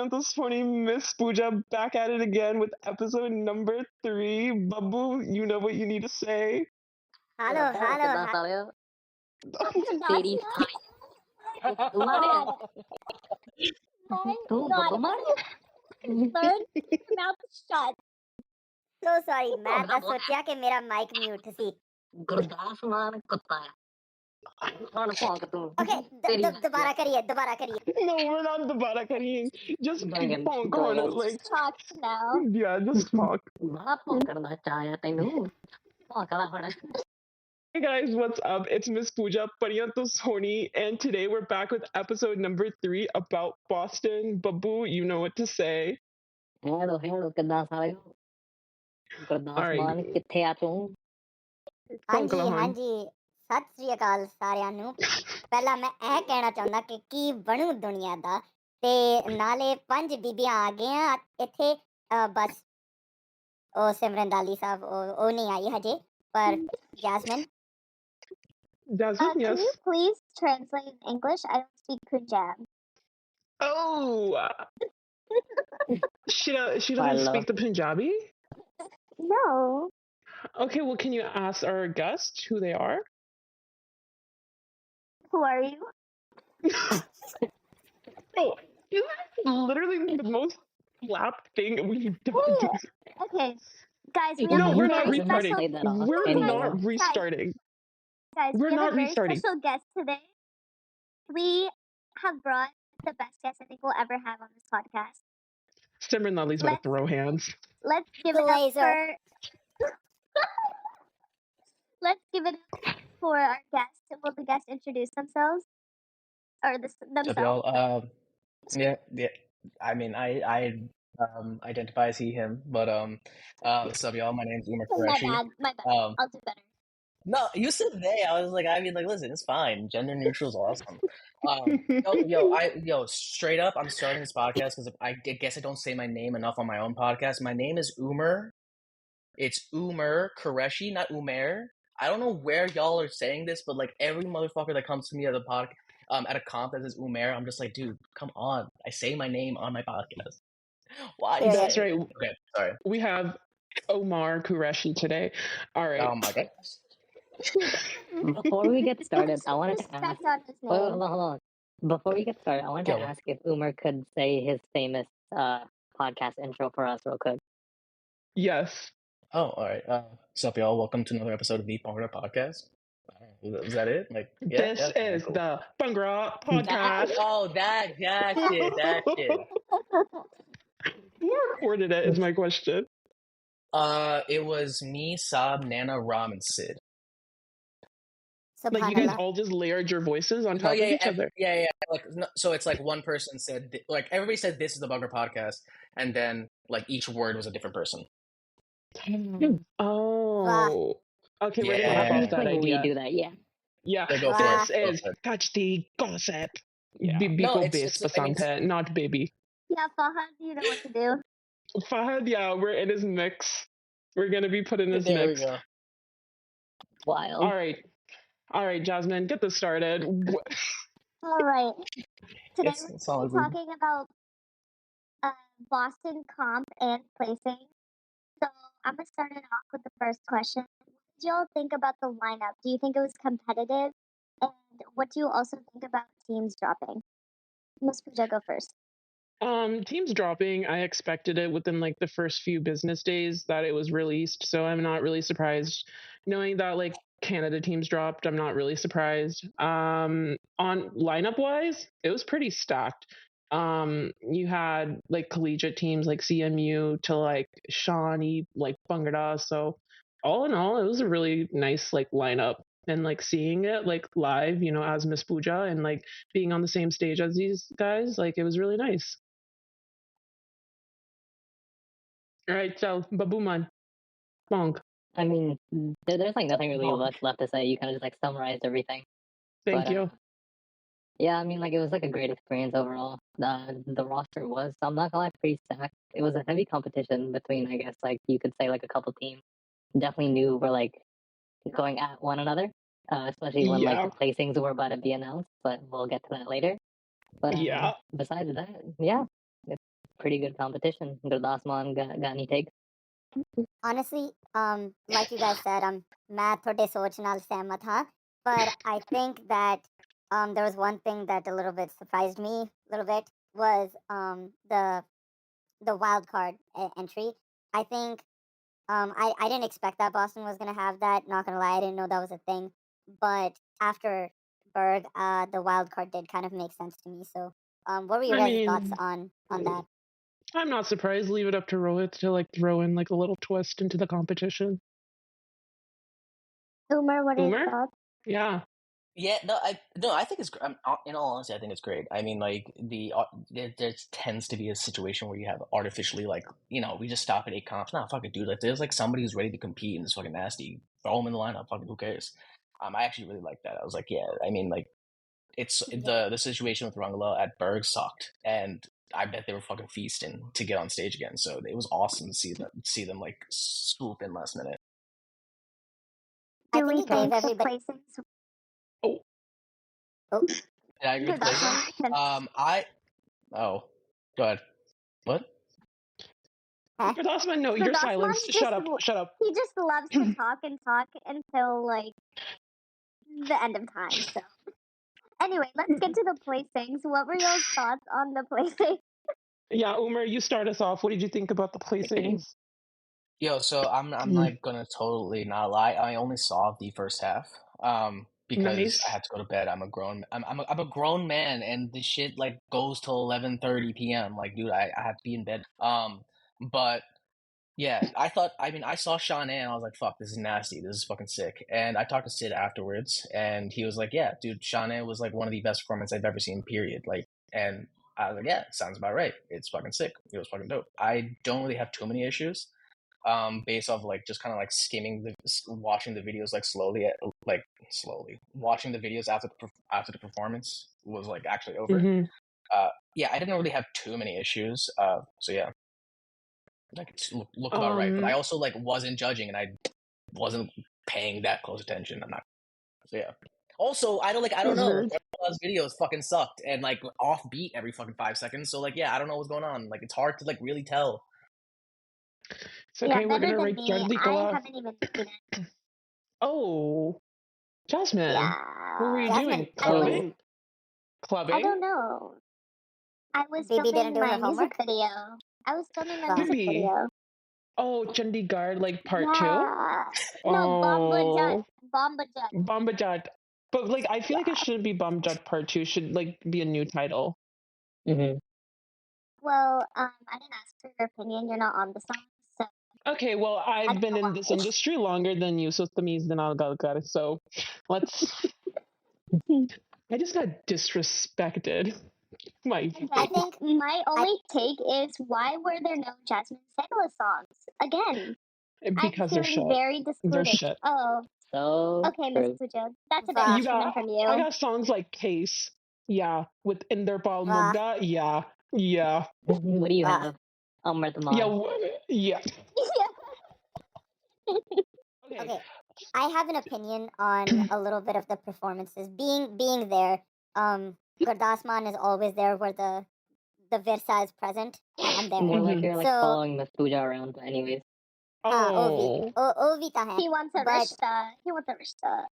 Pariyanto's funny Miss Pooja back at it again with episode number 3. Babu, you know what you need to say. Hello, hello, hello. तेरी तुम्हारे तू बब्बू मार Learn your mouth shut. So sorry, मैं भंगड़ा तो बोल सोचा कि मेरा माइक म्यूट सी. गुरदास मान कुत्ता है कौन भौंक तू Okay, तेरी दोबारा करिए. No, we're not Dubara Kareem. Just Brilliant, honk on it. brilliant. Like, Talk now. yeah, just talk. बड़ा भौंक करना चाहे तैनू भौंकला होना Hey guys, what's up? It's Miss Pooja, Pariyanto Soni, and today we're back with episode number 3 about Boston. Babu, you know what to say. Hello किद्दां सारे Gurdas All right. मान किथे आ तू ਹਾਂਜੀ ਸਤਿ ਸ੍ਰੀ ਅਕਾਲ ਸਾਰਿਆਂ ਨੂੰ. ਪਹਿਲਾਂ ਮੈਂ ਇਹ ਕਹਿਣਾ ਚਾਹੁੰਦਾ ਕਿ ਕੀ ਬਣੂ ਦੁਨੀਆ ਦਾ ਤੇ ਨਾਲੇ 5 ਬੀਬੀਆਂ ਆ ਗਈਆਂ ਇੱਥੇ. ਬਸ ਉਹ ਸਿਮਰਨਦਾਲੀ ਸਾਹਿਬ ਉਹ ਨਹੀਂ ਆਈ ਹਜੇ, ਪਰ Jasmine. Jasmine, yes. Can you please translate in English? I don't speak Punjab. Oh, she doesn't speak the Punjabi? No. Okay, well, can you ask our guest who they are? Who are you? Bro, isn't that literally the most slapped thing we've done? Okay, guys, we No, have we're a not very restarting. special. We're not restarting. Guys, We're we have not a very restarting. special guest today. We have brought the best guest I think we'll ever have on this podcast. Simran Lali's about to throw hands. Let's give it up Blazer. for. Let's give it up for our guest. Will the guest introduce themselves or themselves? What's up, y'all? Yeah. I mean, I identify as he/him, but what's up, y'all? My name's Umer My Qureshi. bad. I'll do better. No, you said they. I was like, listen, it's fine. Gender neutral is awesome. Straight up, I'm starting this podcast because I guess I don't say my name enough on my own podcast. My name is Umer. It's Umer Qureshi, not Umer. I don't know where y'all are saying this, but like every motherfucker that comes to me at a at a comp that says Umer, I'm just like, dude, come on. I say my name on my podcast. Why? Yeah. That's right. Okay, sorry. We have Omar Qureshi today. All right. Oh my god. Before we get started I wanted to ask Respect on his name. hold on before we get started I wanted to ask if Umer could say his famous podcast intro for us real quick. Yes. Oh, all right. What's up, y'all? Welcome to another episode of the Bhangra podcast. Is that it? Like, yeah, This is cool. the Bhangra podcast. That shit. Who recorded it is my question. It was me, Saab, Nana, Ram, and Sid. Like, you guys all just layered your voices on top of each other. Yeah. Like, so it's like one person said, like, everybody said this is the Bhangra podcast, and then like each word was a different person. Oh. Okay, we're gonna Yeah. have that idea. We do that, yeah. Yeah, Yeah, go for this it. is Gajjdi gossip. Yeah. Bibi No, ko it's- base it's- I mean, basante, not baby. Yeah, Fahad, you know what to do. Fahad, yeah, we're in his mix. We're gonna be put in his There we mix. go. Wild. All right, Jasmine, get this started. All right. Today It's we're all gonna be talking about Boston comp and placing. So I'm gonna start it off with the first question. What do y'all think about the lineup? Do you think it was competitive? And what do you also think about teams dropping? Miss Pooja, go first. Teams dropping, I expected it within like the first few business days that it was released, so I'm not really surprised. Knowing that like Canada teams dropped, I'm not really surprised. On lineup wise, it was pretty stacked. You had like collegiate teams like CMU to like Shawnee, like Bhangra, so all in all, it was a really nice like lineup. And like seeing it like live, you know, as Miss Pooja and like being on the same stage as these guys, like it was really nice. All right, so Babu man, bonk. I mean, there's like nothing really left to say. You kind of just like summarized everything. Thank But, you. Yeah, I mean, like it was like a great experience overall. The roster was, I'm not gonna lie, pretty stacked. It was a heavy competition between, I guess, like you could say like a couple teams. Definitely knew we're like going at one another, especially when like the placings were about to be announced. But we'll get to that later. But Yeah. besides that, yeah, pretty good competition. Gurdasman got any takes? Honestly, like you guys said, मैं थोड़े सोच नाल सहमत हाँ, but I think that there was one thing that a little bit surprised me a little bit was the wild card entry. I think I didn't expect that Boston was gonna have that. Not gonna lie, I didn't know that was a thing. But after Berg, the wild card did kind of make sense to me. So, what were your I guys' thoughts mean, on that? I'm not surprised. Leave it up to Rohit to like throw in like a little twist into the competition. Umer, what are your Umer? thoughts? Yeah. Yeah, I think it's. In all honesty, I think it's great. I mean, like there tends to be a situation where you have artificially like we just stop at 8 comps. Nah, fuck it, dude. Like there's like somebody who's ready to compete and is fucking nasty. Throw them in the lineup. Fucking who cares? I actually really like that. I was like, yeah. I mean, like it's the situation with Rangala at Berg sucked, and I bet they were fucking feasting to get on stage again. So it was awesome to see them like swoop in last minute. I Do think we it gave think the everybody. placings? Oh, Oh, Did I agree with the placings? Oh, go ahead. What? huh? Gurdasman, no, you're Gurdasman's silenced. just Shut up. Shut up. he just loves to talk and talk until like the end of time. So anyway, let's get to the placings. What were y'all's thoughts on the placing? Yeah, Umer, you start us off. What did you think about the placings? Yo, so I'm like gonna totally not lie. I only saw the first half. Because Nice. I had to go to bed. I'm a grown man, and this shit like goes till 11:30 p.m. Like, dude, I have to be in bed. But yeah, I saw Sean and I was like, fuck, this is nasty. This is fucking sick. And I talked to Sid afterwards, and he was like, yeah, dude, Sean was like one of the best performances I've ever seen. Period. Like, and I was like, yeah, sounds about right. It's fucking sick. It was fucking dope. I don't really have too many issues based off like just kind of like watching the videos like slowly watching the videos after the performance was like actually over. Mm-hmm. Yeah, I didn't really have too many issues. So yeah, like it looked about right. But I also like wasn't judging and I wasn't paying that close attention. I'm not. So yeah. Also, I don't know. Those videos fucking sucked and like off beat every fucking 5 seconds. So like, yeah, I don't know what's going on. Like, it's hard to like really tell. It's okay. Yeah, we're better gonna than rate me. Gajjdi I haven't even seen it. Oh, Jasmine. Yeah. What were you Jasmine, doing? I was. Clubbing? Clubbing? I don't know. I was Bibi didn't filming do her my music homework. video. I was filming my Wow. music Bibi. video. Oh, Chandigarh, like part two? Yeah. No, Oh, Bomba Jut. Bombajat. But like, I feel like it shouldn't be Bombajat part two. It should like be a new title. Mm-hmm. Well, I didn't ask for your opinion. You're not on the song, so Okay, well, I've don't been know in this why. industry longer than you, so tamiz din algalkar. So let's. I just got disrespected. I Again, think my only take is why were there no Jasmine Sandler songs? Again, I'm because they're feeling shit. very They're discordant. shit. Oh, So okay, Miss true. Puja. That's a bit Wow. You much coming got. from I you. got songs like Case. Yeah, with Inderpal Wow. Mugga. Yeah, yeah, What do you Wow. have? Amrit yeah, Man. yeah. Okay. Okay, I have an opinion on a little bit of the performances. Being there, Gurdasman is always there where the Virsa is present. I'm there. More like you're like So following Miss Puja around, anyways. Oh. Ovi ka hai. He wants a But rishta. He wants a rishta.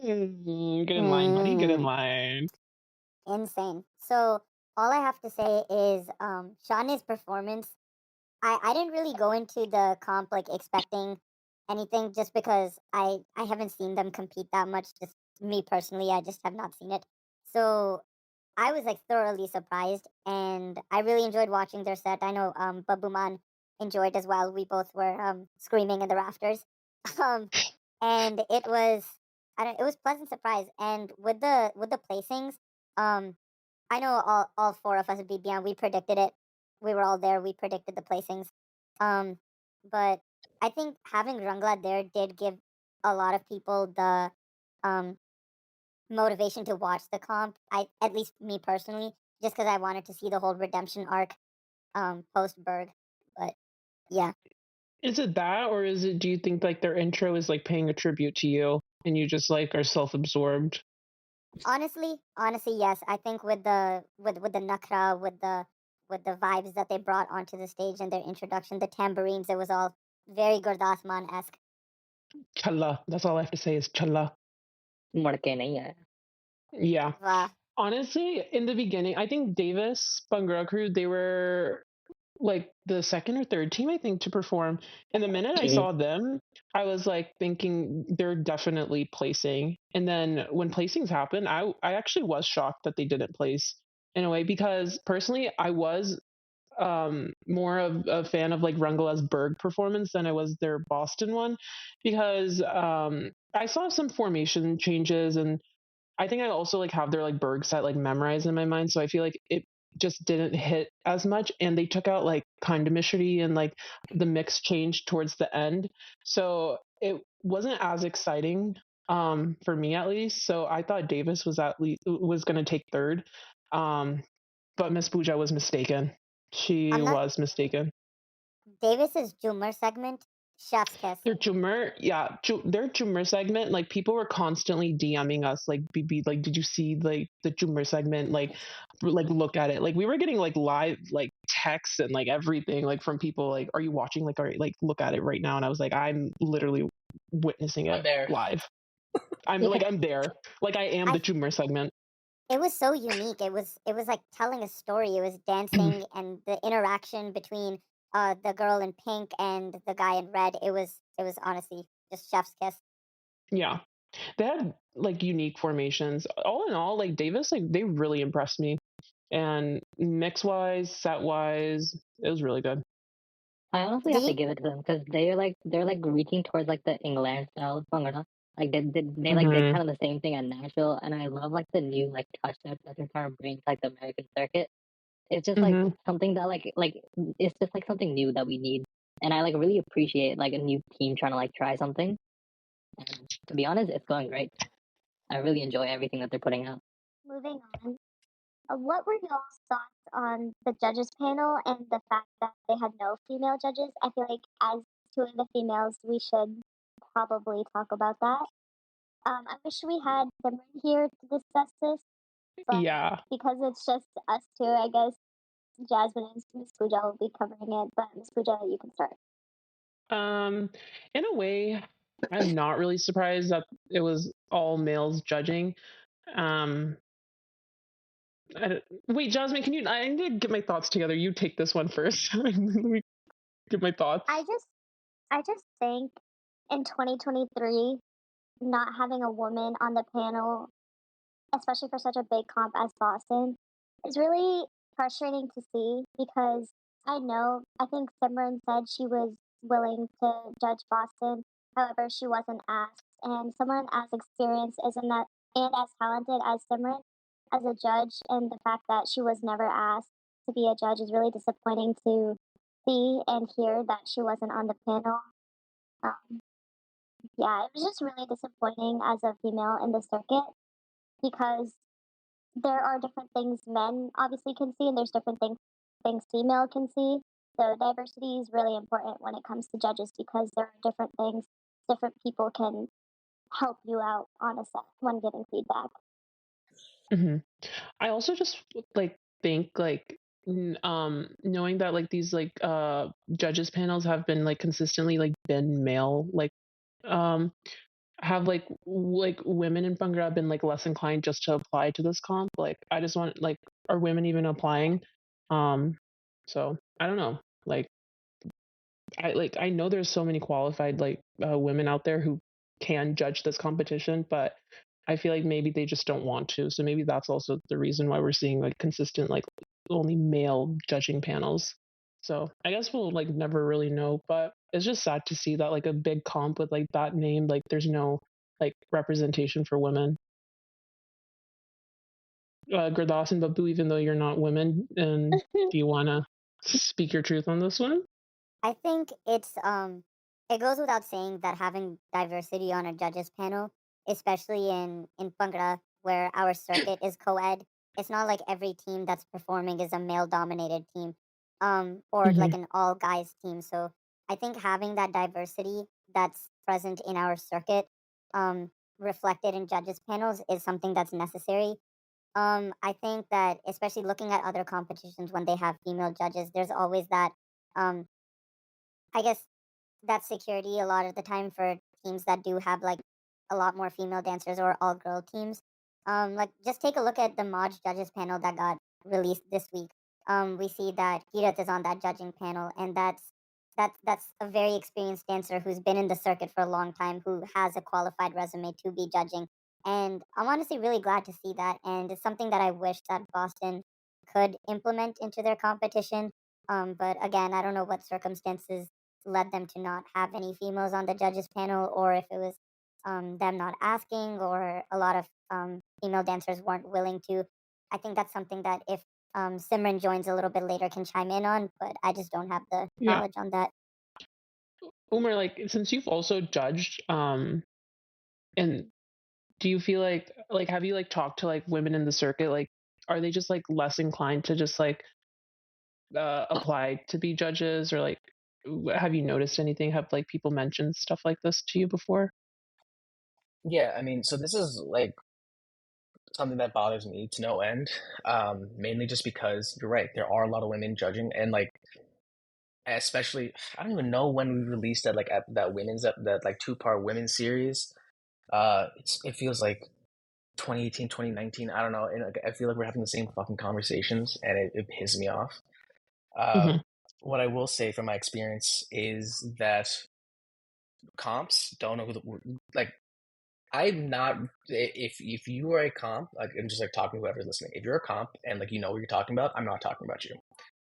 Get in line, buddy. Get in line. Insane. So all I have to say is Shawnee's performance. I didn't really go into the comp like expecting anything just because I haven't seen them compete that much. Just me personally, I just have not seen it. So I was like thoroughly surprised, and I really enjoyed watching their set. I know Babuman enjoyed as well. We both were screaming in the rafters, um, and it was pleasant surprise. And with the placings, I know all four of us at BBM, we predicted it. We were all there. We predicted the placings. But I think having Rangla there did give a lot of people the um, motivation to watch the comp. At least me personally, just because I wanted to see the whole redemption arc post Berg. But yeah, Is it that, or is it? Do you think like their intro is like paying a tribute to you, and you just like are self-absorbed? honestly, yes. I think with the Nakra, with the with the vibes that they brought onto the stage and their introduction, the tambourines. It was all very Gurdasman esque. Challa. That's all I have to say is challa. मुड़ के नहीं आया. Yeah. Wow. Honestly, in the beginning, I think Davis, Bhangra crew, they were like the second or third team, I think, to perform. And the minute I saw them, I was like thinking they're definitely placing. And then when placings happened, I actually was shocked that they didn't place in a way, because personally I was more of a fan of like Rungala's Berg performance than I was their Boston one, because I saw some formation changes, and I think I also like have their like Berg set like memorized in my mind, so I feel like it just didn't hit as much, and they took out like kind of Mishri, and like the mix changed towards the end, so it wasn't as exciting for me at least. So I thought Davis was at least was going to take third, um but Miss Pooja was mistaken. She I'm not was mistaken. Davis's Joomer segment, chef's kiss. Their Joomer, yeah, their Joomer segment, like people were constantly DMing us, like BB, like did you see like the Joomer segment, like look at it, like we were getting like live like texts and like everything, like from people like, are you watching, like, all right, like look at it right now, and I was like, I'm literally witnessing I'm it there. live. I'm Yeah. like, I'm there, like I am I the Joomer segment. It was so unique. It was like telling a story. It was dancing and the interaction between the girl in pink and the guy in red. It was honestly just chef's kiss. Yeah, they had like unique formations. All in all, like Davis, like they really impressed me. And mix wise, set wise, it was really good. I honestly Do have to you give it to them because they're like reaching towards like the England style of Bhangra. Like they like did Hmm. kind of the same thing at Nashville, and I love like the new like touch that they're trying to bring to like the American circuit. It's just like Hmm. something that like it's just like something new that we need, and I like really appreciate like a new team trying to like try something. And to be honest, it's going great. I really enjoy everything that they're putting out. Moving on. What were y'all's thoughts on the judges panel and the fact that they had no female judges? I feel like as two of the females, we should probably talk about that. I wish we had Simran here to discuss this, but Yeah. because it's just us two, I guess Jasmine and Miss Pooja will be covering it. But Miss Pooja, you can start. Um, in a way, I'm not really surprised that it was all males judging. Um, wait, Jasmine, can you? I need to get my thoughts together. You take this one first. Let me get my thoughts. I just think in 2023, not having a woman on the panel, especially for such a big comp as Boston, is really frustrating to see because I think Simran said she was willing to judge Boston. However, she wasn't asked. And someone as experienced as in that and as talented as Simran as a judge, and the fact that she was never asked to be a judge is really disappointing to see and hear that she wasn't on the panel. Um, yeah, it was just really disappointing as a female in the circuit because there are different things men obviously can see, and there's different things female can see. So diversity is really important when it comes to judges because there are different things different people can help you out on a set when giving feedback. Hmm. I also just like think like knowing that like these like judges panels have been like consistently like been male, like um have like women in Bhangra been like less inclined just to apply to this comp? Like I just want, like, are women even applying? Um so I don't know. I know there's so many qualified like women out there who can judge this competition, but I feel like maybe they just don't want to. So maybe that's also the reason why we're seeing like consistent like only male judging panels. So I guess we'll like never really know, but it's just sad to see that like a big comp with like that name, like there's no like representation for women. Gurdas and Babu, even though you're not women, and do you want to speak your truth on this one? I think it goes without saying that having diversity on a judges panel, especially in Bhangra where our circuit is co-ed, it's not like every team that's performing is a male dominated team, or Hmm. like an all guys team. So I think having that diversity that's present in our circuit, reflected in judges panels is something that's necessary. I think that especially looking at other competitions when they have female judges, there's always that um I guess that security a lot of the time for teams that do have like a lot more female dancers or all girl teams. Like just take a look at the Maj judges panel that got released this week. We see that Kirat is on that judging panel, and that's a very experienced dancer who's been in the circuit for a long time, who has a qualified resume to be judging. And I'm honestly really glad to see that, and it's something that I wish that Boston could implement into their competition. But again, I don't know what circumstances led them to not have any females on the judges panel, or if it was them not asking, or a lot of female dancers weren't willing to. I think that's something that if Simran joins a little bit later can chime in on, but I just don't have the Yeah. knowledge on that. Umer, like since you've also judged, and do you feel like have you like talked to like women in the circuit? Like, are they just like less inclined to just like apply to be judges, or like have you noticed anything? Have like people mentioned stuff like this to you before? Yeah, I mean, so this is like something that bothers me to no end. Mainly just because you're right, there are a lot of women judging, and like especially I don't even know when we released that that women's that like two-part women's series. It feels like 2018, 2019. I don't know, and like, I feel like we're having the same fucking conversations, and it pisses me off. Mm-hmm. What I will say from my experience is that comps don't know who like I'm not if you are a comp, like I'm just like talking to whoever's listening. If you're a comp and like you know what you're talking about, I'm not talking about you.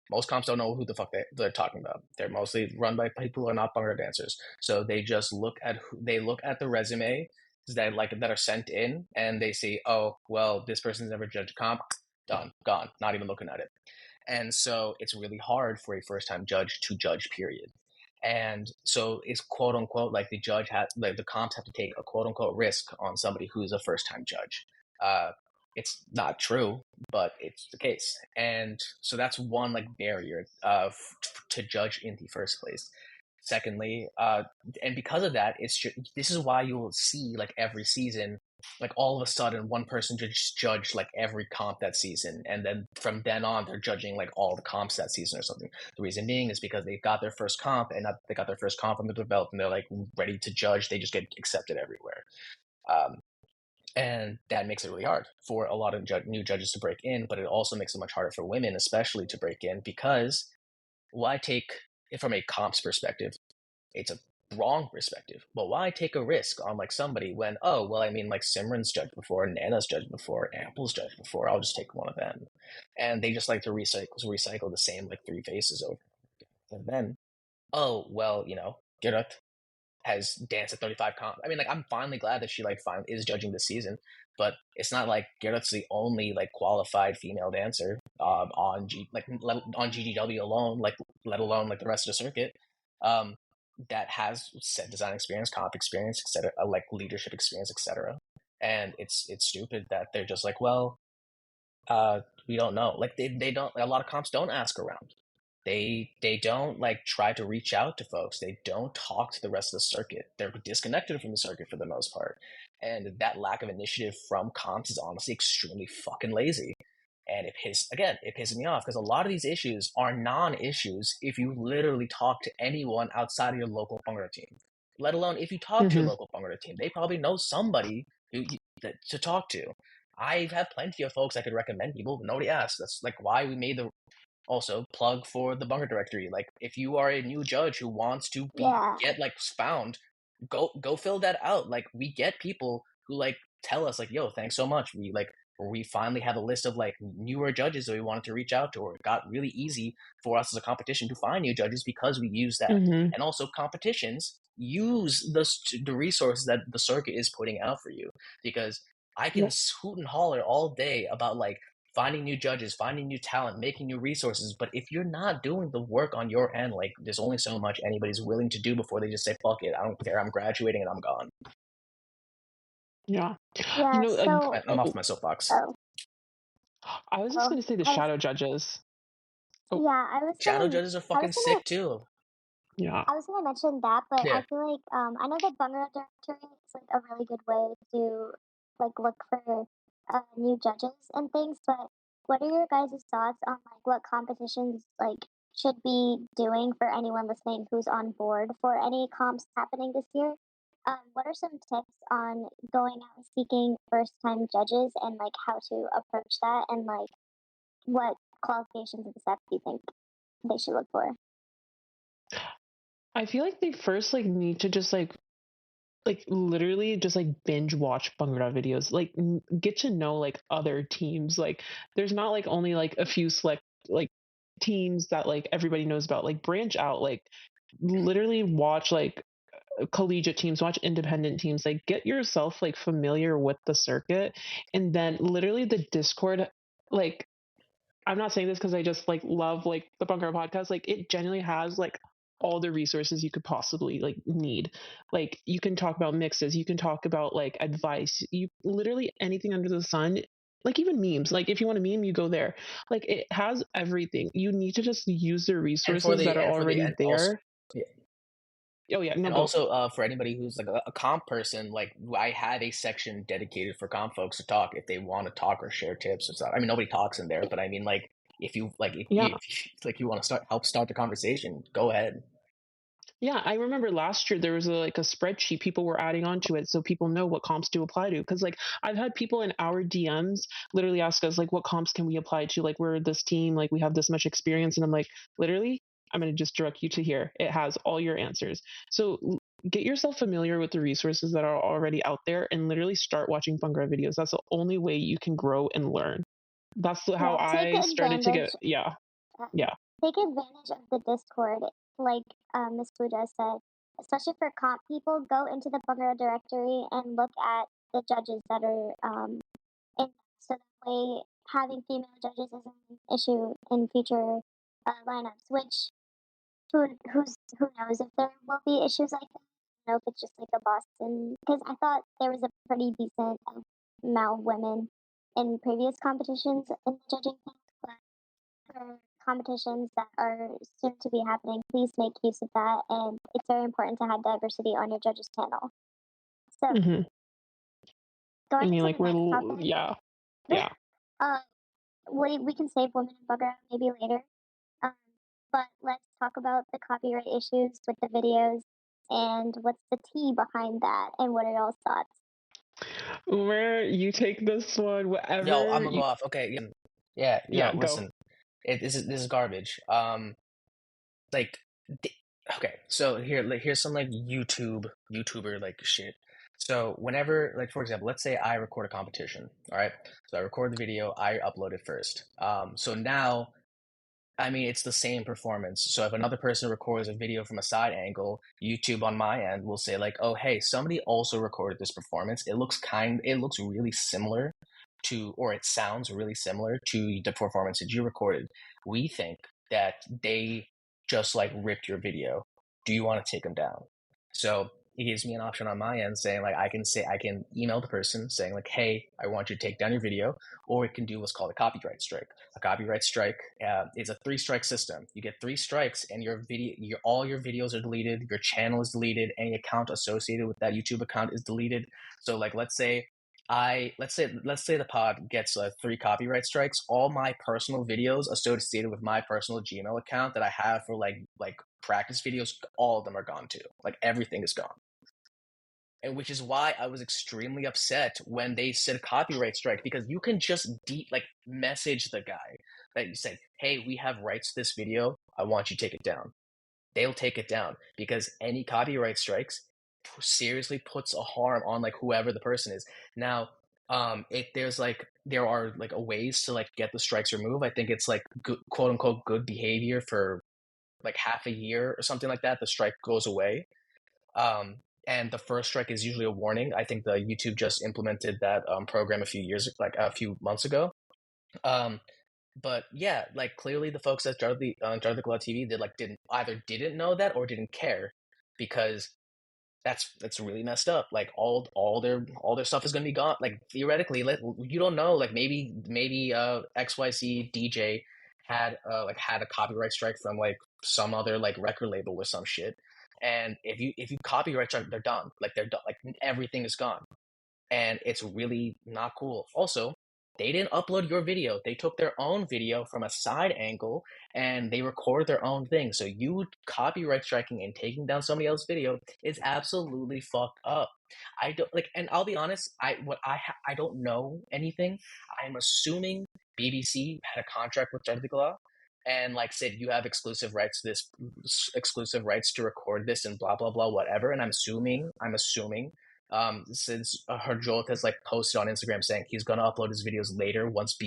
Most comps don't know who the fuck they're talking about. They're mostly run by people who are not Bhangra dancers. So they just look at the resume that are sent in, and they say, oh well, this person's never judged a comp, done, gone, not even looking at it. And so it's really hard for a first time judge to judge, period. And so it's quote unquote like the comps have to take a quote unquote risk on somebody who's a first time judge. It's not true, but it's the case. And so that's one like barrier to judge in the first place. Secondly, and because of that, this is why you will see like every season, like all of a sudden one person just judge like every comp that season, and then from then on they're judging like all the comps that season or something. The reason being is because they got their first comp, and they got their first comp under their belt, and they're like ready to judge. They just get accepted everywhere. Um, and that makes it really hard for a lot of new judges to break in, but it also makes it much harder for women especially to break in, because why take it from a comps perspective, it's a wrong perspective. But why take a risk on like somebody when, oh well, I mean, like Simran's judged before, Nana's judged before, Apple's judged before, I'll just take one of them. And they just like to recycle the same like three faces over. And then, oh well, Gerrit has danced at 35 comp. I mean, like I'm finally glad that she like finally is judging this season, but it's not like Gerrit's the only like qualified female dancer on on GGW alone, like let alone like the rest of the circuit. That has set design experience, comp experience, etc., like leadership experience, etc. And it's stupid that they're just like, well, we don't know. Like they don't. A lot of comps don't ask around. They don't like try to reach out to folks. They don't talk to the rest of the circuit. They're disconnected from the circuit for the most part, and that lack of initiative from comps is honestly extremely fucking lazy. And it pisses me off because a lot of these issues are non-issues if you literally talk to anyone outside of your local Bhangra team. Let alone if you talk to your Mm-hmm. local Bhangra team, they probably know somebody to talk to. I have plenty of folks I could recommend people, but nobody asks. That's like why we made the also plug for the Bhangra directory. Like if you are a new judge who wants to get like found, go fill that out. Like we get people who like tell us like, yo, thanks so much. We finally have a list of like newer judges that we wanted to reach out to, or it got really easy for us as a competition to find new judges because we use that. Mm-hmm. And also competitions use the resources that the circuit is putting out for you, because I can hoot and holler all day about like finding new judges, finding new talent, making new resources. But if you're not doing the work on your end, like there's only so much anybody's willing to do before they just say, fuck it, I don't care, I'm graduating and I'm gone. Yeah. Yeah, so I'm off my soapbox. oh, I was just going to say the I was, shadow judges. Oh, yeah, I was Shadow saying, judges are I fucking was gonna sick too. yeah. I was gonna mention that, but Yeah. I feel like I know the Bhangra directory is like a really good way to like look for new judges and things, but what are your guys' thoughts on like what competitions like should be doing for anyone listening who's on board for any comps happening this year? What are some tips on going out and seeking first time judges and like how to approach that and like what qualifications and stuff do you think they should look for? I feel like they first like need to just like literally just like binge watch Bhangra videos, like get to know like other teams. Like there's not like only like a few select like teams that like everybody knows about. Like branch out, like literally watch like collegiate teams, watch independent teams, like get yourself like familiar with the circuit. And then literally the Discord, like I'm not saying this because I just like love like the Bunker podcast. Like it genuinely has like all the resources you could possibly like need. Like you can talk about mixes, you can talk about like advice, you literally anything under the sun. Like even memes. Like if you want a meme, you go there. Like it has everything. You need to just use the resources that are already and also there. yeah, Oh yeah, no and go. also for anybody who's like a comp person, like I have a section dedicated for comp folks to talk if they want to talk or share tips or stuff. I mean, nobody talks in there, but I mean, like if you like Yeah. if like you want to help start the conversation, go ahead. Yeah, I remember last year there was like a spreadsheet people were adding onto it so people know what comps to apply to. Because like I've had people in our DMs literally ask us like what comps can we apply to? Like we're this team, like we have this much experience, and I'm like literally I'm gonna just direct you to here. It has all your answers. So get yourself familiar with the resources that are already out there and literally start watching Bhangra videos. That's the only way you can grow and learn. That's how Yeah, take I started to get advantage. yeah. Uh, Yeah. take advantage of the Discord, like Miss Pooja said. Especially for comp people, go into the Bhangra directory and look at the judges that are in, so that way having female judges isn't an issue in future lineups. Which who knows if there will be issues like that? I don't know if it's just like a Boston, because I thought there was a pretty decent amount of women in previous competitions in the judging panel, but for competitions that are soon to be happening, please make use of that. And it's very important to have diversity on your judges panel. So Hmm. I going mean into like the next we're topic, yeah. Yeah. uh, we can save women in Bugger maybe later. Um, but let's talk about the copyright issues with the videos and what's the tea behind that and what are y'all's thoughts? Umer, you take this one. Yo, I'm Whatever gonna go you. off. Okay, yeah. Yeah, go. Listen, this is garbage. Like, okay, so here's some like YouTuber like shit. So whenever, like for example, let's say I record a competition, all right. So I record the video, I upload it first. So now I mean, it's the same performance. So if another person records a video from a side angle, YouTube on my end will say like, "Oh, hey, somebody also recorded this performance. It looks really similar to, or it sounds really similar to the performance that you recorded. We think that they just like ripped your video. Do you want to take them down?" So it gives me an option on my end saying like I can email the person saying like, "Hey, I want you to take down your video," or it can do what's called a copyright strike. A copyright strike is a 3-strike system. You get 3 strikes, and all your videos are deleted. Your channel is deleted. Any account associated with that YouTube account is deleted. So, like, let's say the pod gets 3 copyright strikes. All my personal videos associated with my personal Gmail account that I have for like practice videos, all of them are gone too. Like everything is gone. And which is why I was extremely upset when they said copyright strike, because you can just message the guy that you said, "Hey, we have rights to this video. I want you to take it down." They'll take it down because any copyright strikes seriously puts a harm on like whoever the person is. Now, there are like a ways to like get the strikes removed. I think it's like good, quote unquote good behavior for like half a year or something like that. The strike goes away. And the first strike is usually a warning. I think the YouTube just implemented that program a few months ago. But yeah, like clearly the folks at Jar the Glow TV didn't know that or didn't care, because that's really messed up. Like all their stuff is gonna be gone. Like theoretically, you don't know. Like maybe XYZ DJ had a copyright strike from like some other like record label or some shit. And if you copyright strike, they're done. Like they're done. Like everything is gone, and it's really not cool. Also, They didn't upload your video. They took their own video from a side angle and they record their own thing. So you copyright striking and taking down somebody else's video is absolutely fucked up. I don't like, and I'll be honest. I don't know anything. I'm assuming BBC had a contract with Jardigla and like said you have exclusive rights to this, exclusive rights to record this and blah blah blah whatever. And I'm assuming since Harjot has like posted on Instagram saying he's gonna upload his videos later once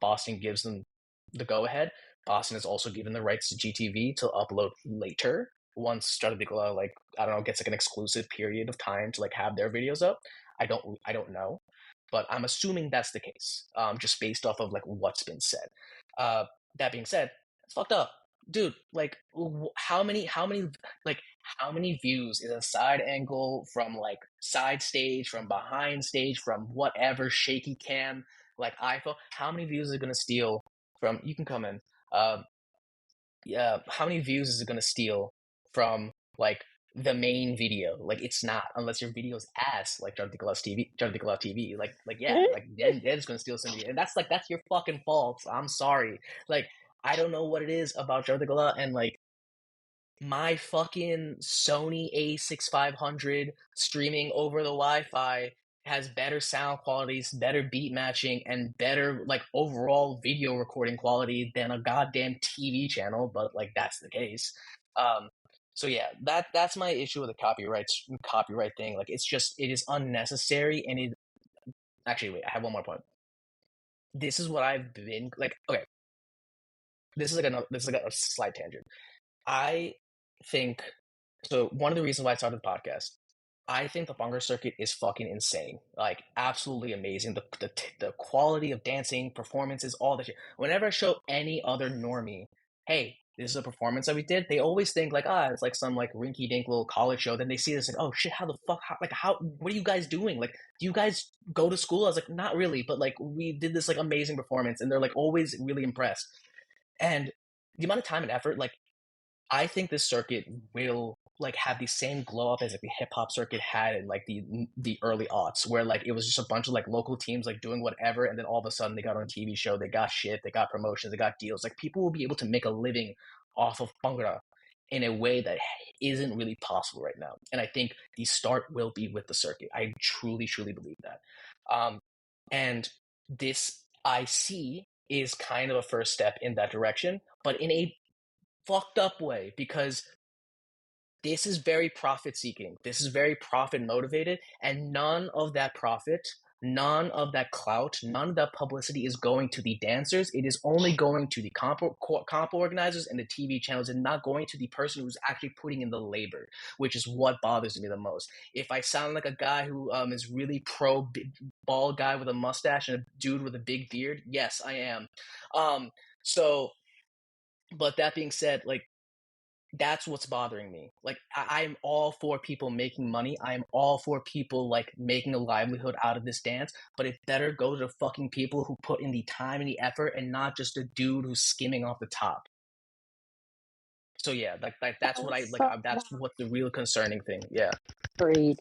Boston gives them the go ahead. Boston has also given the rights to GTV to upload later once Jardigla like I don't know gets like an exclusive period of time to like have their videos up. I don't know, but I'm assuming that's the case. Just based off of like what's been said. That being said, it's fucked up, dude. Like, how many views is a side angle from like side stage, from behind stage, from whatever shaky cam, like iPhone? How many views is it gonna steal from? You can come in. Yeah, how many views is it gonna steal from like the main video? Like, it's not unless your video's ass like Jardigla TV. Like yeah, like then it's gonna steal some views, and that's your fucking fault. I'm sorry. Like, I don't know what it is about Jardigla and like my fucking Sony A6500 streaming over the Wi-Fi has better sound qualities, better beat matching, and better like overall video recording quality than a goddamn TV channel. But like that's the case. So yeah, that's my issue with the copyright thing. Like it is unnecessary, and it actually wait. I have one more point. This is what I've been like. Okay, this is like a slight tangent. I think so. One of the reasons why I started the podcast, I think the Bhangra circuit is fucking insane. Like, absolutely amazing. The quality of dancing, performances, all that shit. Whenever I show any other normie, hey, this is a performance that we did, they always think like, it's like some like rinky dink little college show. Then they see this like, oh shit, how the fuck, what are you guys doing? Like, do you guys go to school? I was like, not really, but like we did this like amazing performance, and they're like always really impressed. And the amount of time and effort, like, I think this circuit will like have the same glow up as like the hip hop circuit had in like the early aughts, where like it was just a bunch of like local teams like doing whatever, and then all of a sudden they got on a TV show, they got shit, they got promotions, they got deals. Like, people will be able to make a living off of Bhangra in a way that isn't really possible right now. And I think the start will be with the circuit. I truly, truly believe that. And this I see is kind of a first step in that direction, but in a fucked up way, because this is very profit seeking. This is very profit motivated, and none of that profit, none of that clout, none of that publicity is going to the dancers. It is only going to the comp organizers and the TV channels, and not going to the person who's actually putting in the labor, which is what bothers me the most. If I sound like a guy who is really pro bald guy with a mustache and a dude with a big beard, yes, I am. But that being said, like, that's what's bothering me. Like, I'm all for people making money. I'm all for people like making a livelihood out of this dance, but it better go to the fucking people who put in the time and the effort, and not just a dude who's skimming off the top. So yeah, like that's what I like. That's what the real concerning thing. Yeah. Breed.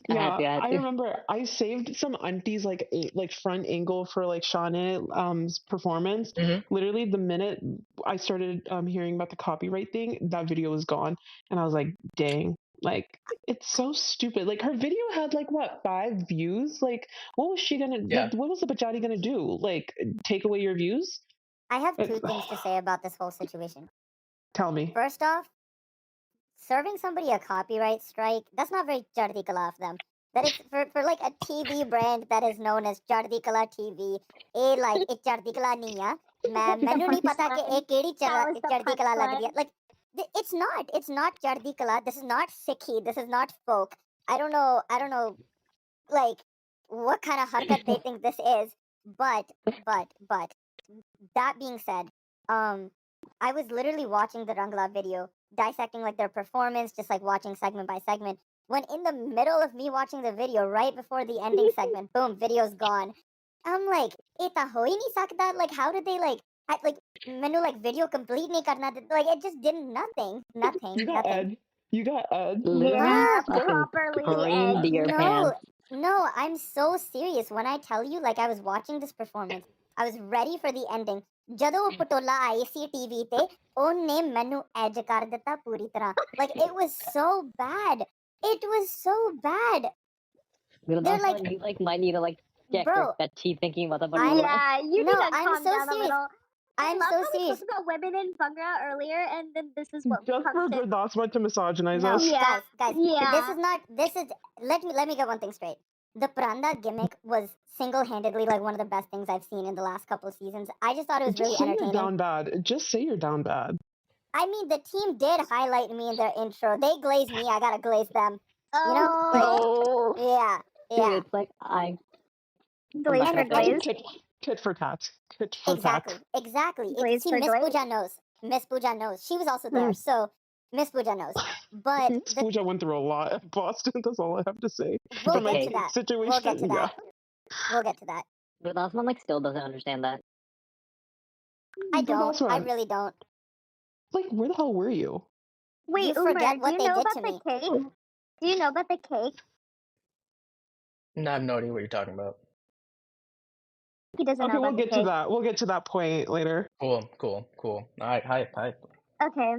Yeah, I had I to. remember I saved some aunties like front angle for like Shauna's performance. Mm-hmm. Literally the minute I started hearing about the copyright thing, that video was gone, and I was like, dang, like, it's so stupid. Like, her video had like what, 5 views? Like, what was she gonna? Yeah. Like, what was the Gajjdi gonna do? Like, take away your views? I have 2 things to say about this whole situation. Tell me. First off, serving somebody a copyright strike, that's not very Chaddi Kala of them. That is for like a TV brand that is known as Chaddi Kala TV. Like it Chaddi Kala nahi hai. Mainu nahi pata ki ek kedi Chaddi Kala lag rahi hai. Like, it's not Chaddi Kala. This is not Sikhi. This is not folk. I don't know like what kind of harkat they think this is. But that being said, I was literally watching the Rangla video, dissecting like their performance, just like watching segment by segment. When in the middle of me watching the video, right before the ending segment, boom, video's gone. I'm like, eta ho hi nahi sakta. Like, how did they menu like video complete nahi karna? Like, it just did nothing. You got Ed. You got Ed. Literally Ah, fucking properly creamed your no, pants. No, I'm so serious. When I tell you, like, I was watching this performance, I was ready for the ending. ਜਦੋਂ ਉਹ ਪਟੋਲਾ ਆਈ ਸੀ TV ਤੇ ਉਹਨੇ ਮੈਨੂੰ as ਕਰ ਦਿੱਤਾ ਪੂਰੀ ਤਰ੍ਹਾਂ. Like, it was so bad. It was so bad. They're like, you might need to check bro, your fetchy thinking about the I- Bhangra. Yeah, you No, need to I'm calm so down a serious. little. I I'm love so how we serious. talked about women in Bhangra earlier, and then this is what Just for comes in. Gurdasma to misogynize No, us. Yeah. guys, Yeah. this is not. This is. Let me get one thing straight. The Pranda gimmick was single-handedly like one of the best things I've seen in the last couple of seasons. I just thought it was Just really say you're entertaining. down bad. Just say you're down bad. I mean, the team did highlight me in their intro. They glazed me. I gotta glaze them. You know, like, Oh, No. yeah, Dude, yeah, it's like I'm glaze not for gonna say it. glaze. Tit for tat. Tit for exactly, tat. exactly. Glaze It's see, for Miss glaze. Pooja knows. Miss Pooja knows. She was also there, so Miss Pooja knows. But Miss Pooja went through a lot at Boston. That's all I have to say. we'll From my get to Okay. that. situation, We'll get to yeah. that. We'll get to that. But Osman still doesn't understand that. I But don't. also, I really don't. like, where the hell were you? Wait, You Umer, forget do what you they know did about to the me. cake? Do you know about the cake? No, I have no idea what you're talking about. He doesn't know Okay, about we'll the get cake. to that. We'll get to that point later. Cool. All right, hi. Okay.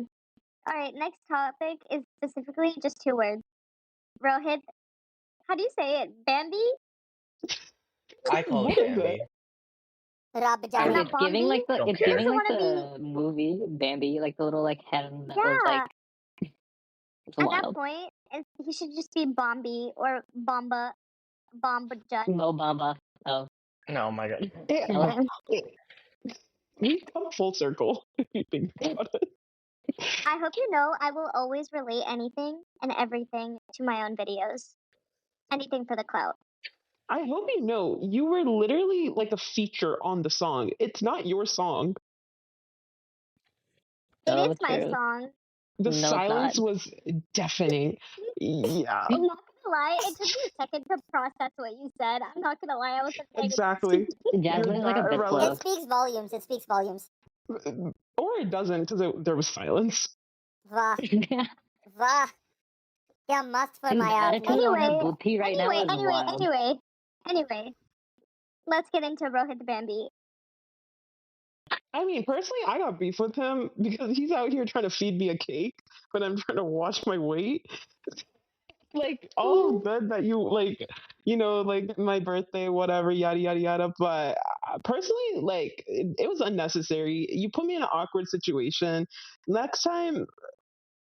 All right, next topic is specifically just 2 words. Rohit, how do you say it? Bambi? I call What it is Bambi. it? Rab I Jani. really It's giving Bambi? don't it's care. giving Also like wanna the movie Bambi, like the little hen that was Yeah. it's At wild. that point, he should just be Bombi or Bomba Jut. No Bamba. Oh, No, my God. We've come full circle, if you think about it. I hope you know I will always relate anything and everything to my own videos. Anything for the clout. I hope you know you were literally like a feature on the song. It's not your song. It oh, is my true. song. The No, it's silence not. was deafening. Yeah, I'm not gonna lie, it took me a second to process what you said. I'm not gonna lie, I wasn't paying exactly. Jasmine is like a that bit irrelevant. slow. It speaks volumes. It speaks volumes. Or it doesn't, because there was silence. Vah, Yeah. vah. Kya mast Dude, the farmaya attitude aapne. on her Anyway, booty right now is wild. anyway. Let's get into Rohit Bambi. I mean, personally, I got beef with him because he's out here trying to feed me a cake, but I'm trying to watch my weight. Like, all good that you, like, like my birthday, whatever, yada, yada, yada. But personally, like, it was unnecessary. You put me in an awkward situation. Next time,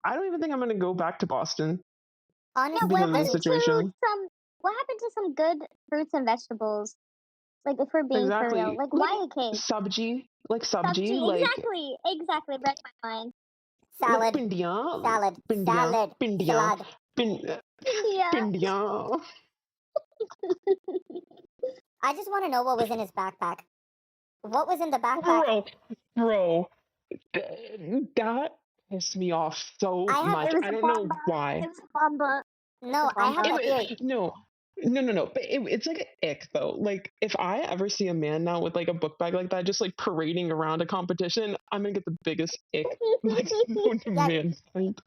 I don't even think I'm going to go back to Boston Honestly, because of the there's situation. What happened to some good fruits and vegetables? Like, if we're being for real, Exactly. like why a cake? Sabji, like Sabji, sabji, like exactly. Read my mind. salad, pindiyan, salad, pindiyan, salad, pindiyan, salad. India. pindiyan. I just want to know what was in his backpack. What was in the backpack? Bro, that pissed me off so I have- much. It was I a don't know bomba. why. It was a bomba. No, I have a theory. No. But it's like an ick though. Like if I ever see a man now with like a book bag like that, just like parading around a competition, I'm gonna get the biggest ick like known to Yeah. mankind.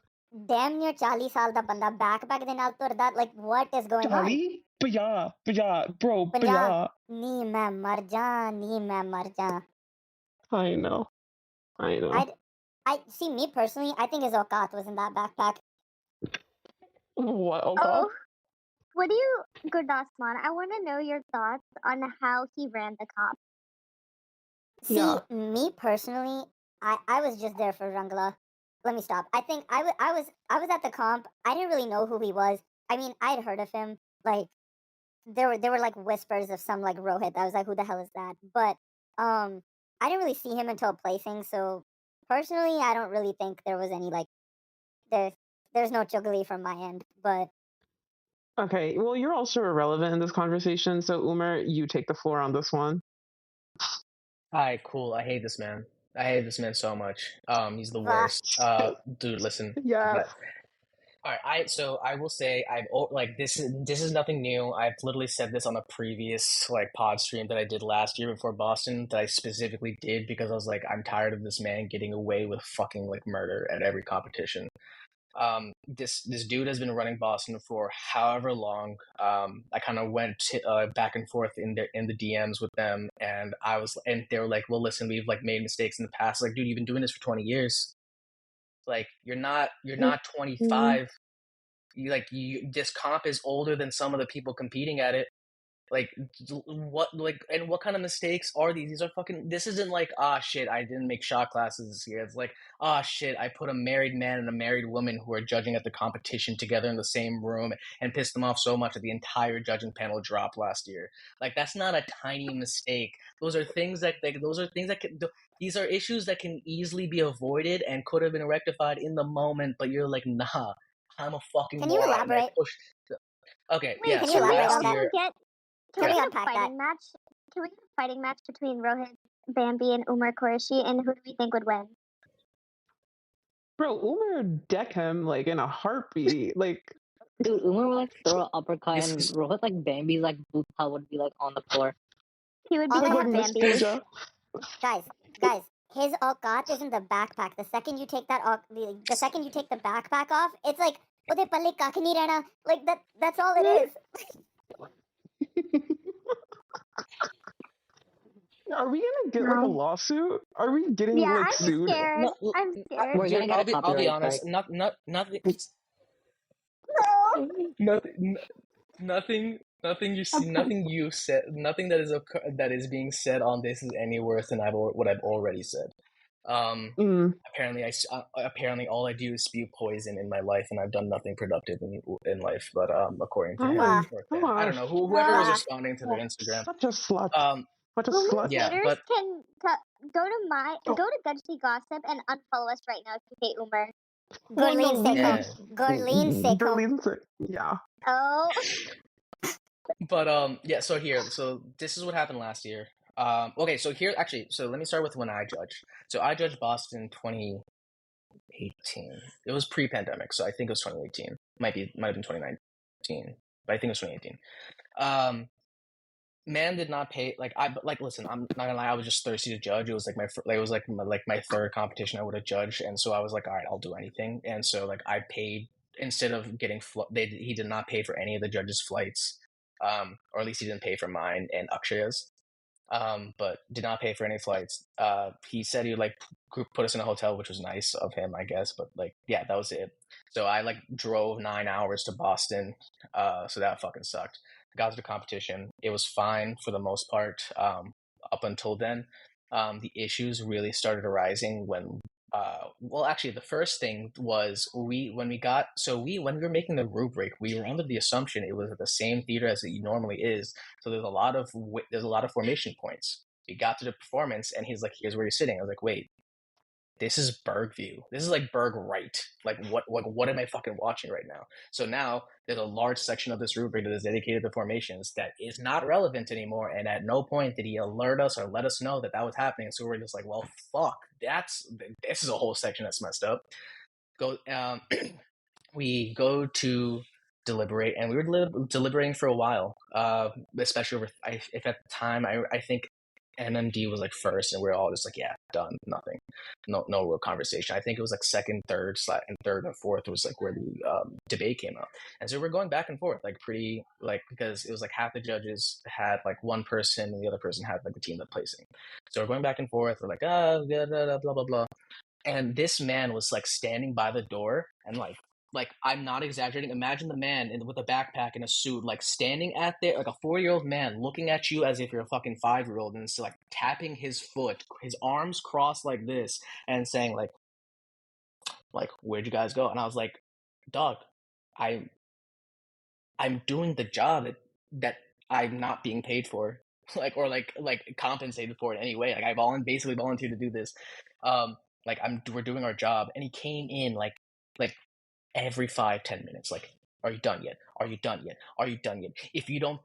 Damn near 40 saal da banda backpack de naal turda. Like, what is going on? Charlie? Baya, bro, Baya. baya. Nee main mar ja. I know. I see, me personally, I think his Okat was in that backpack. What? Okay. Oh, what do you, Gurdasman? I want to know your thoughts on how he ran the comp. See, Yeah. me personally, I was just there for Rangla. Let me stop. I think I was at the comp. I didn't really know who he was. I mean, I'd heard of him. Like there were like whispers of some like Rohit. I was like, who the hell is that? But I didn't really see him until placing. So personally, I don't really think there was any like there's no juggly from my end. But Okay. Well, you're also irrelevant in this conversation, so Umer, you take the floor on this one. Alright, cool. I hate this man. I hate this man so much. He's the Vah. worst. Dude, listen. Yes. Alright, so I will say this is nothing new. I've literally said this on a previous like pod stream that I did last year before Boston that I specifically did because I was like, I'm tired of this man getting away with fucking like murder at every competition. This dude has been running Boston for however long. I kind of went back and forth in the DMs with them, and they were like, "Well, listen, we've like made mistakes in the past." Like, dude, you've been doing this for 20 years. Like, you're not 25. This comp is older than some of the people competing at it. Like, what kind of mistakes are these? These are fucking. This isn't like, shit, I didn't make shot classes this year. It's like, shit, I put a married man and a married woman who are judging at the competition together in the same room and pissed them off so much that the entire judging panel dropped last year. Like, that's not a tiny mistake. Those are things that these are issues that can easily be avoided and could have been rectified in the moment. But you're like, nah, I'm a fucking Can you moron. And I elaborate? pushed. Okay, Wait, yeah. Can So you elaborate last on that? year, Can we me get a unpack that. fighting match? Can we get a fighting match between Rohit Bambi and Umer Qureshi, and who do we think would win? Bro, Umer deck him like in a heartbeat. Like, Dude, Umer would like throw an uppercut, This and is- Rohit like Bambi's like boot pile would be like on the floor. He would be All I the like have Miss to Bambi. Pooja. guys, his aukat is in the backpack. The second you take the second you take the backpack off, it's like, "Ode palle kakh nahi rehna." Like that's all it is. Are we gonna get like a lawsuit? Are we getting Yeah, like I'm sued? scared. No, I'm scared. We're gonna get a I'll be copyright honest. strike. Nothing. No. Nothing you see, nothing you said, nothing that is being said on this is any worse than what I've already said. Mm. Apparently, all I do is spew poison in my life, and I've done nothing productive in life. But according to him Wow. or them, I don't know whoever was responding to their Instagram. Such a slut. Such a Umer slut. Yeah, haters but can go to Gajjdi Gossip and unfollow us right now if you hate Umer. Gurleen Seiko. Yeah. Gurleen Seiko. Gurleen Seiko. Yeah. Oh. But yeah. So this is what happened last year. Okay, so let me start with when I judged. So I judged Boston 2018. It was pre-pandemic, so I think it was 2018. Might have been 2019, but I think it was 2018. Man did not pay listen, I'm not gonna lie, I was just thirsty to judge. It was like my third competition I would have judged, and so I was like, all right, I'll do anything. And so like I paid instead of getting he did not pay for any of the judges' flights, or at least he didn't pay for mine and Akshaya's. But did not pay for any flights. He said he would like put us in a hotel, which was nice of him, I guess. But like, yeah, that was it. So I like drove 9 hours to Boston. So that fucking sucked. Got to the competition. It was fine for the most part. Up until then, the issues really started arising when. Well, actually, the first thing was when we were making the rubric, we were under the assumption it was at the same theater as it normally is. So there's a lot of formation points. We got to the performance, and he's like, "Here's where you're sitting." I was like, "Wait, this is Berg view. This is like Berg right. Like what am I fucking watching right now?" So now there's a large section of this rubric that is dedicated to formations that is not relevant anymore. And at no point did he alert us or let us know that was happening. So we're just like, well, fuck. This is a whole section that's messed up. We go to deliberate, and we were deliberating for a while. Especially over, if at the time I think MMD was like first, and we are all just like, yeah, done, nothing, no real conversation. I think it was like second, third, and fourth was like where the debate came up, and so we're going back and forth like pretty like, because it was like half the judges had like one person and the other person had like the team that placing. So we're going back and forth. We're like, blah blah blah, and this man was like standing by the door, and like I'm not exaggerating. Imagine the man with a backpack and a suit, like standing at there, like a 4-year-old man looking at you as if you're a fucking 5-year-old, and so like tapping his foot, his arms crossed like this, and saying like, "Where'd you guys go?" And I was like, "Dog, I'm doing the job that I'm not being paid for, like compensated for in any way. Like I basically volunteered to do this. We're doing our job." And he came in like every 5-10 minutes, like, "Are you done yet? Are you done yet? Are you done yet? If you don't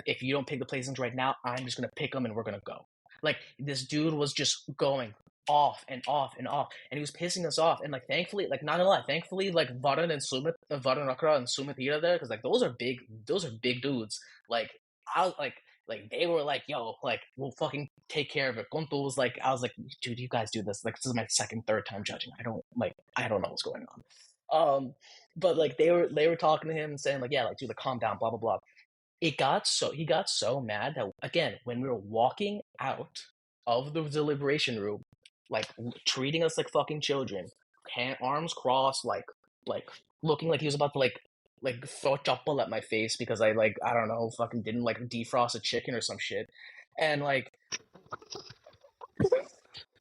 pick the placings right now, I'm just gonna pick them and we're gonna go." Like this dude was just going off and off and off, and he was pissing us off. And like thankfully, like not gonna lie, like Varun Akra and Sumit here there, because like those are big dudes. Like I was like they were like, "Yo, like we'll fucking take care of it." Konto was like, I was like, "Dude, you guys do this. Like this is my third time judging. I don't know what's going on." But like they were talking to him and saying like, yeah, like dude, like calm down, blah blah blah. He got so mad that again, when we were walking out of the deliberation room, like treating us like fucking children, arms crossed, like looking like he was about to like throw a chapel at my face because I don't know, fucking didn't like defrost a chicken or some shit, and like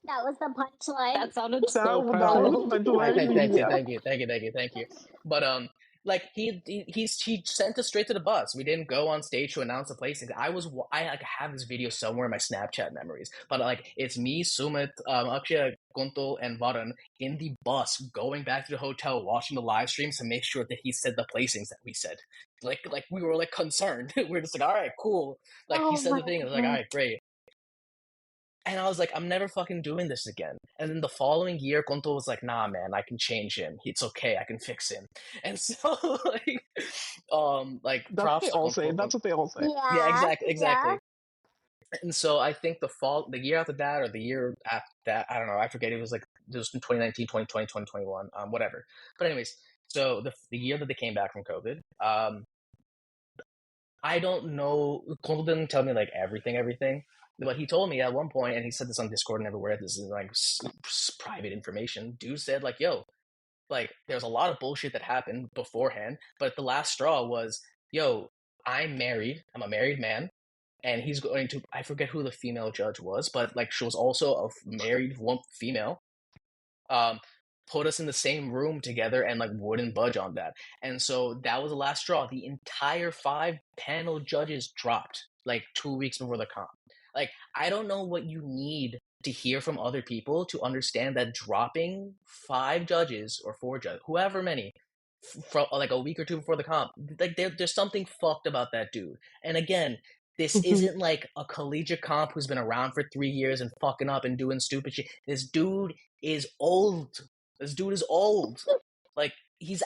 That was the punchline. That sounded That so was that was proud. the punchline. Yeah. thank you. But like he sent us straight to the bus. We didn't go on stage to announce the placings. I like have this video somewhere in my Snapchat memories. But like it's me, Sumit, Akshay, Kuntal, and Varun in the bus going back to the hotel, watching the live streams to make sure that he said the placings that we said. Like we were like concerned. We were just like, all right, cool. Like he Oh said my the thing. I was like, all god. right, great. And I was like, I'm never fucking doing this again. And then the following year, Konto was like, nah, man, I can change him. It's okay. I can fix him. And so, like, That's what props they to all say. Konto. That's what they all say. Yeah, Yeah. exactly. And so I think the year after that, or the year after that, I don't know, I forget. It was like, it was in 2019, 2020, 2021, whatever. But anyways, so the year that they came back from COVID, I don't know. Cole didn't tell me like everything, but he told me at one point, and he said this on Discord and everywhere. This is like private information. Dude said like, "Yo, like there's a lot of bullshit that happened beforehand, but the last straw was, yo, I'm married. I'm a married man, and he's going to. I forget who the female judge was, but like she was also a married female. Um, put us in the same room together and like wouldn't budge on that. And so that was the last straw. The entire 5 panel judges dropped like 2 weeks before the comp. Like I don't know what you need to hear from other people to understand that dropping 5 judges or 4 judges, whoever many, from like a week or two before the comp, like there's something fucked about that dude. And again, this isn't like a collegiate comp who's been around for 3 years and fucking up and doing stupid shit. This dude is old. This dude is old. Like he's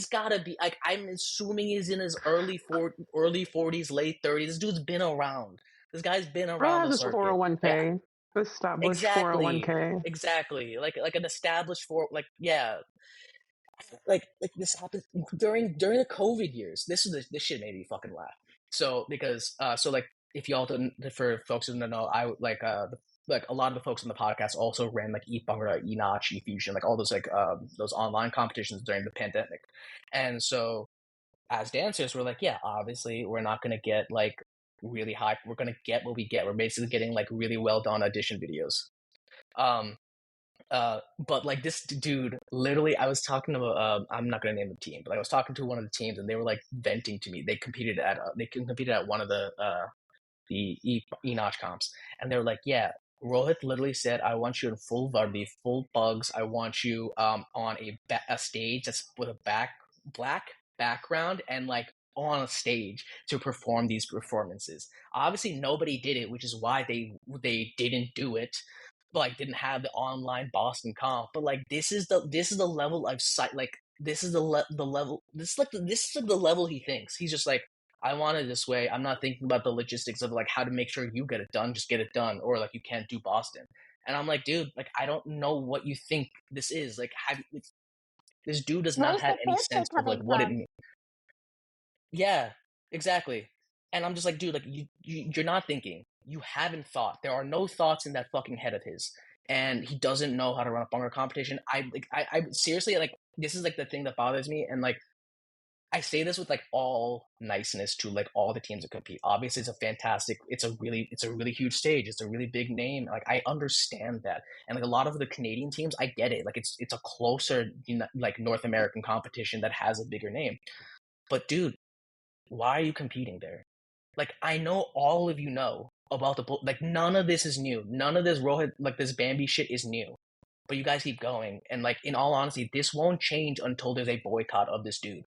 gotta be like I'm assuming he's in his early 40s, late 30s. This dude's been around. This guy's been I around have the his circuit. Like 401k, established exactly, 401k. like an established like yeah, like this happened during the COVID years. This shit made me fucking laugh. So because so like if y'all don't, for folks who don't know, I like a lot of the folks on the podcast also ran like Bhangra, Notch, Fusion, like all those like those online competitions during the pandemic. And so as dancers, we're like, yeah, obviously we're not gonna get like really high. We're gonna get what we get. We're basically getting like really well done audition videos. Um, but like this dude, literally, I was talking to I'm not gonna name the team, but I was talking to one of the teams, and they were like venting to me. They competed at one of the Enoch comps, and they were like, yeah. Rohit literally said, "I want you in full Vardi, full bugs. I want you on a stage that's with a black background and like on a stage to perform these performances." Obviously, nobody did it, which is why they didn't do it, like didn't have the online Boston comp. But like this is the level of sight. Like this is the level. This is like the level he thinks. He's just like, I want it this way. I'm not thinking about the logistics of like how to make sure you get it done. Just get it done, or like you can't do Boston. And I'm like, dude, like I don't know what you think this is. Like, this dude does not Where's have the any filter sense of like coming what it from? means. Yeah, exactly. And I'm just like, dude, like you're not thinking. You haven't thought. There are no thoughts in that fucking head of his, and he doesn't know how to run a Bhangra competition. I seriously like this is like the thing that bothers me, and like I say this with like all niceness to like all the teams that compete. Obviously, it's a really huge stage. It's a really big name. Like I understand that, and like a lot of the Canadian teams, I get it. Like it's a closer, like North American competition that has a bigger name. But dude, why are you competing there? Like I know all of you know about like none of this is new. None of this Rohit like this Bambi shit is new. But you guys keep going, and like in all honesty, this won't change until there's a boycott of this dude.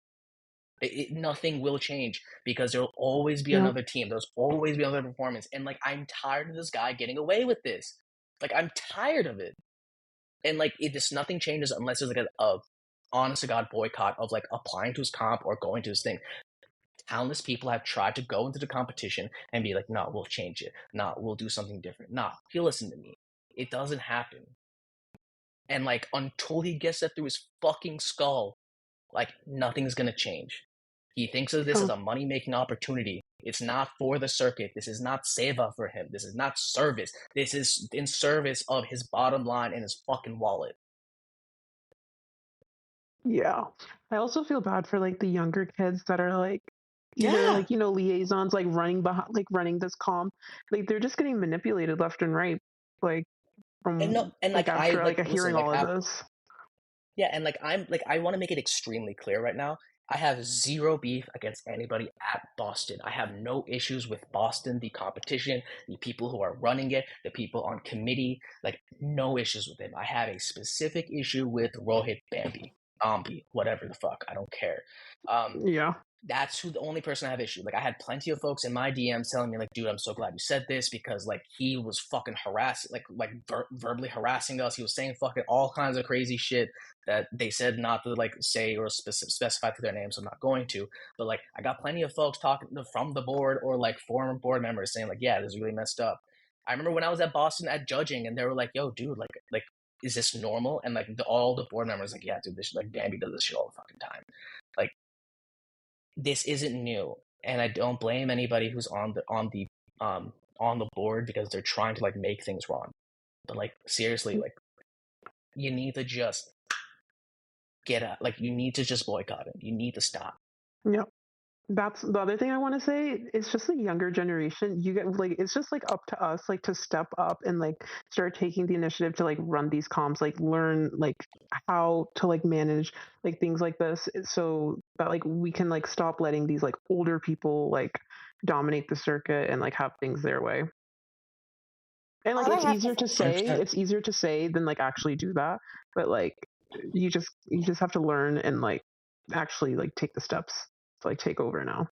Nothing will change because there'll always be Yeah. another team. There's always be another performance, and like I'm tired of this guy getting away with this. Like I'm tired of it, and like it just nothing changes unless there's like a honest to god boycott of like applying to his comp or going to his thing. Countless people have tried to go into the competition and be like, no, we'll change it. No, we'll do something different. Nah, he'll listen to me. It doesn't happen. And like until he gets that through his fucking skull, Like, nothing's gonna change. He thinks of this as a money-making opportunity. It's not for the circuit. This is not seva for him. This is not service. This is in service of his bottom line and his fucking wallet. Yeah. I also feel bad for like the younger kids that are like either like, liaisons like running behind like running this comp. Like they're just getting manipulated left and right. Like And no, from and like like I after like listen, hearing like all of this. yeah, and like I want to make it extremely clear right now. I have zero beef against anybody at Boston. I have no issues with Boston, the competition, the people who are running it, the people on committee. Like, no issues with them. I have a specific issue with Rohit Ambi, whatever the fuck. I don't care. Yeah. That's the only person I have issue. Like, I had plenty of folks in my DMs telling me, like, dude, I'm so glad you said this because, like, he was fucking verbally harassing us. He was saying fucking all kinds of crazy shit that they said not to, like, say or specify through their names. So I'm not going to. But, like, I got plenty of folks talking from the board or, like, former board members saying, like, yeah, this is really messed up. I remember when I was at Boston at judging and they were like, yo, dude, like, is this normal? And, like, all the board members like, yeah, dude, this like, Bambi does this shit all the fucking time. Like, this isn't new, and I don't blame anybody who's on the board because they're trying to like make things wrong. But like seriously, like you need to just get out. Like you need to just boycott it. You need to stop. Yep. That's the other thing I want to say. It's just the younger generation. You get like it's just like up to us like to step up and like start taking the initiative to like run these comps, like learn like how to like manage like things like this so that like we can like stop letting these like older people like dominate the circuit and like have things their way. And like All I it's have easier to to say, it's easier to say than like actually do that. But like you just have to learn and like actually like take the steps to like take over now.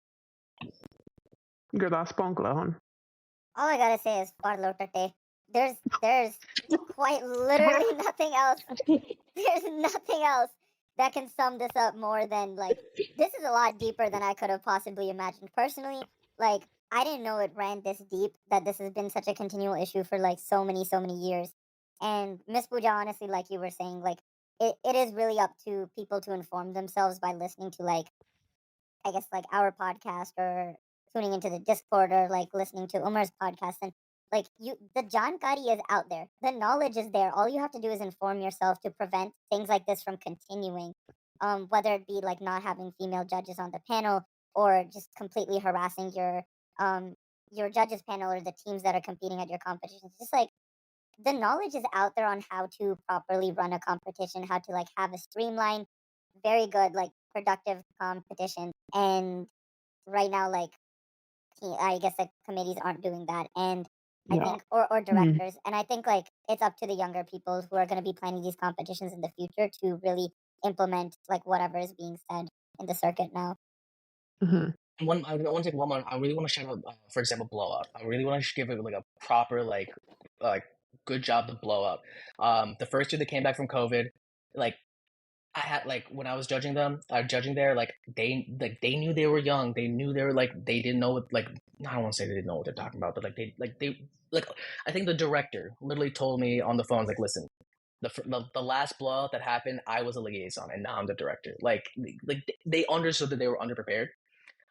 Gurdas Bangla. all I gotta say is Parlo Tate. There's quite literally nothing else. There's nothing else that can sum this up more than like this is a lot deeper than I could have possibly imagined. Personally, like I didn't know it ran this deep, that this has been such a continual issue for like so many years. And Miss Pooja, honestly, like you were saying, like it is really up to people to inform themselves by listening to like I guess like our podcast or tuning into the Discord or like listening to Umer's podcast, and like you the jankari is out there. The knowledge is there. All you have to do is inform yourself to prevent things like this from continuing. Whether it be like not having female judges on the panel or just completely harassing your judges panel or the teams that are competing at your competitions. Just like the knowledge is out there on how to properly run a competition, how to like have a streamlined, very good, like productive competition. And right now, like I guess like committees aren't doing that, and I think or directors, and I think like it's up to the younger people who are going to be planning these competitions in the future to really implement like whatever is being said in the circuit now. Mm-hmm. I want to take one more. I really want to shout out, for example, Blow Up. I really want to give it like a proper like good job to Blow Up. The first year they came back from COVID, like I had like when I was judging them, judging there, like they knew they were young. They knew they were like they didn't know what like I don't want to say they didn't know what they're talking about, but like they I think the director literally told me on the phone like, listen, the last blowout that happened, I was a liaison and now I'm the director. Like they understood that they were underprepared.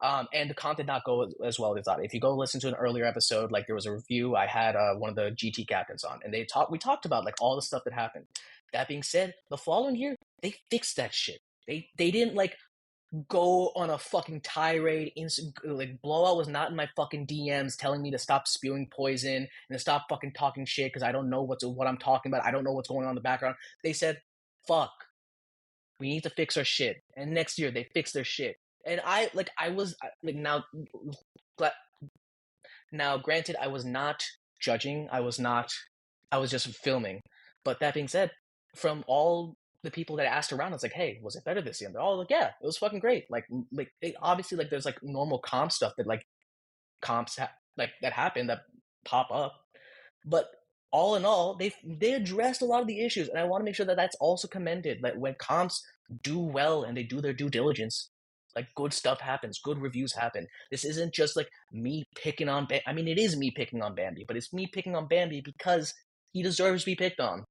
And the content not go as well as that. If you go listen to an earlier episode, like there was a review, I had one of the GT captains on, and we talked about like all the stuff that happened. That being said, the following year they fixed that shit. They didn't like go on a fucking tirade. Like Blowout was not in my fucking DMs telling me to stop spewing poison and to stop fucking talking shit because I don't know what I'm talking about. I don't know what's going on in the background. They said, "Fuck, we need to fix our shit." And next year they fixed their shit. And I was like now granted I was not judging. I was just filming. But that being said, from all the people that asked around, it's like, hey, was it better this year? And they're all like, yeah, it was fucking great. Like obviously, like there's like normal comp stuff that like comps that happen that pop up, but all in all, they addressed a lot of the issues, and I want to make sure that that's also commended. Like when comps do well and they do their due diligence, like good stuff happens, good reviews happen. This isn't just like me picking on. I mean, it is me picking on Bambi, but it's me picking on Bambi because he deserves to be picked on.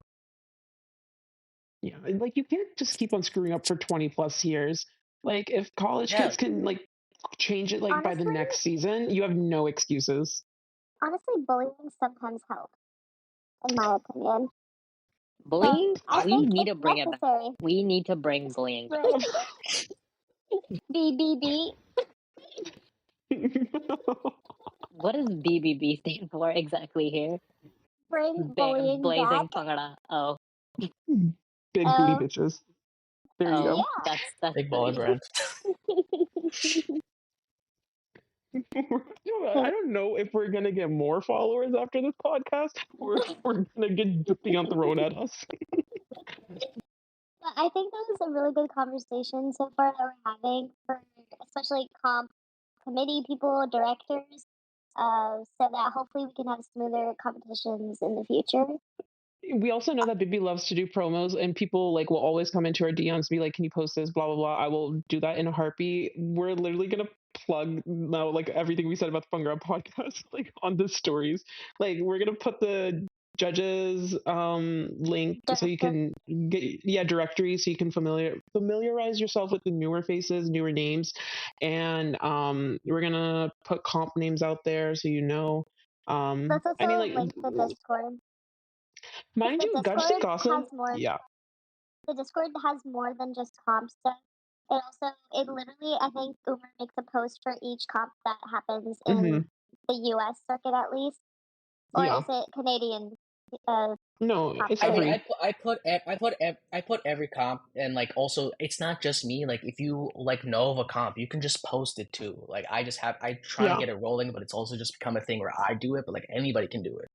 Yeah, like you can't just keep on screwing up for 20 plus years. Like if college Yeah, kids can like change it like by the Honestly, next season, you have no excuses. bullying sometimes helps, in my opinion. Bullying? I We think need to it's bring it back. necessary. We need to bring bullying back. Right. BBB. What does BBB stand for exactly here? Bring bullying back. Blazing Bhangra. Oh, Big booty Oh, bitches. There you oh, go. yeah. that's big baller nice. brand. I don't know if we're gonna get more followers after this podcast, or if we're gonna get thing thrown at us. But I think that was a really good conversation so far that we're having for especially comp committee people, directors, so that hopefully we can have smoother competitions in the future. We also know that Bibi loves to do promos, and people like will always come into our DMs and be like, "Can you post this?" Blah blah blah. I will do that in a heartbeat. We're literally gonna plug now like everything we said about the Bhangra podcast like on the stories. Like we're gonna put the judges link so you Director. can get directory so you can familiarize yourself with the newer faces, newer names, and we're gonna put comp names out there so you know. Let's I mean also like link the Discord. mind The you, Gajjdi Discord gossip. has more. Yeah. The Discord has more than just comp stuff. It literally, I think Umer makes a post for each comp that happens Hmm. in the U.S. circuit at least, or Yeah. is it Canadian No, comp it's I think circuit? every. I put every comp, and like also it's not just me. Like if you like know of a comp, you can just post it too. Like I try to Yeah. get it rolling, but it's also just become a thing where I do it, but like anybody can do it.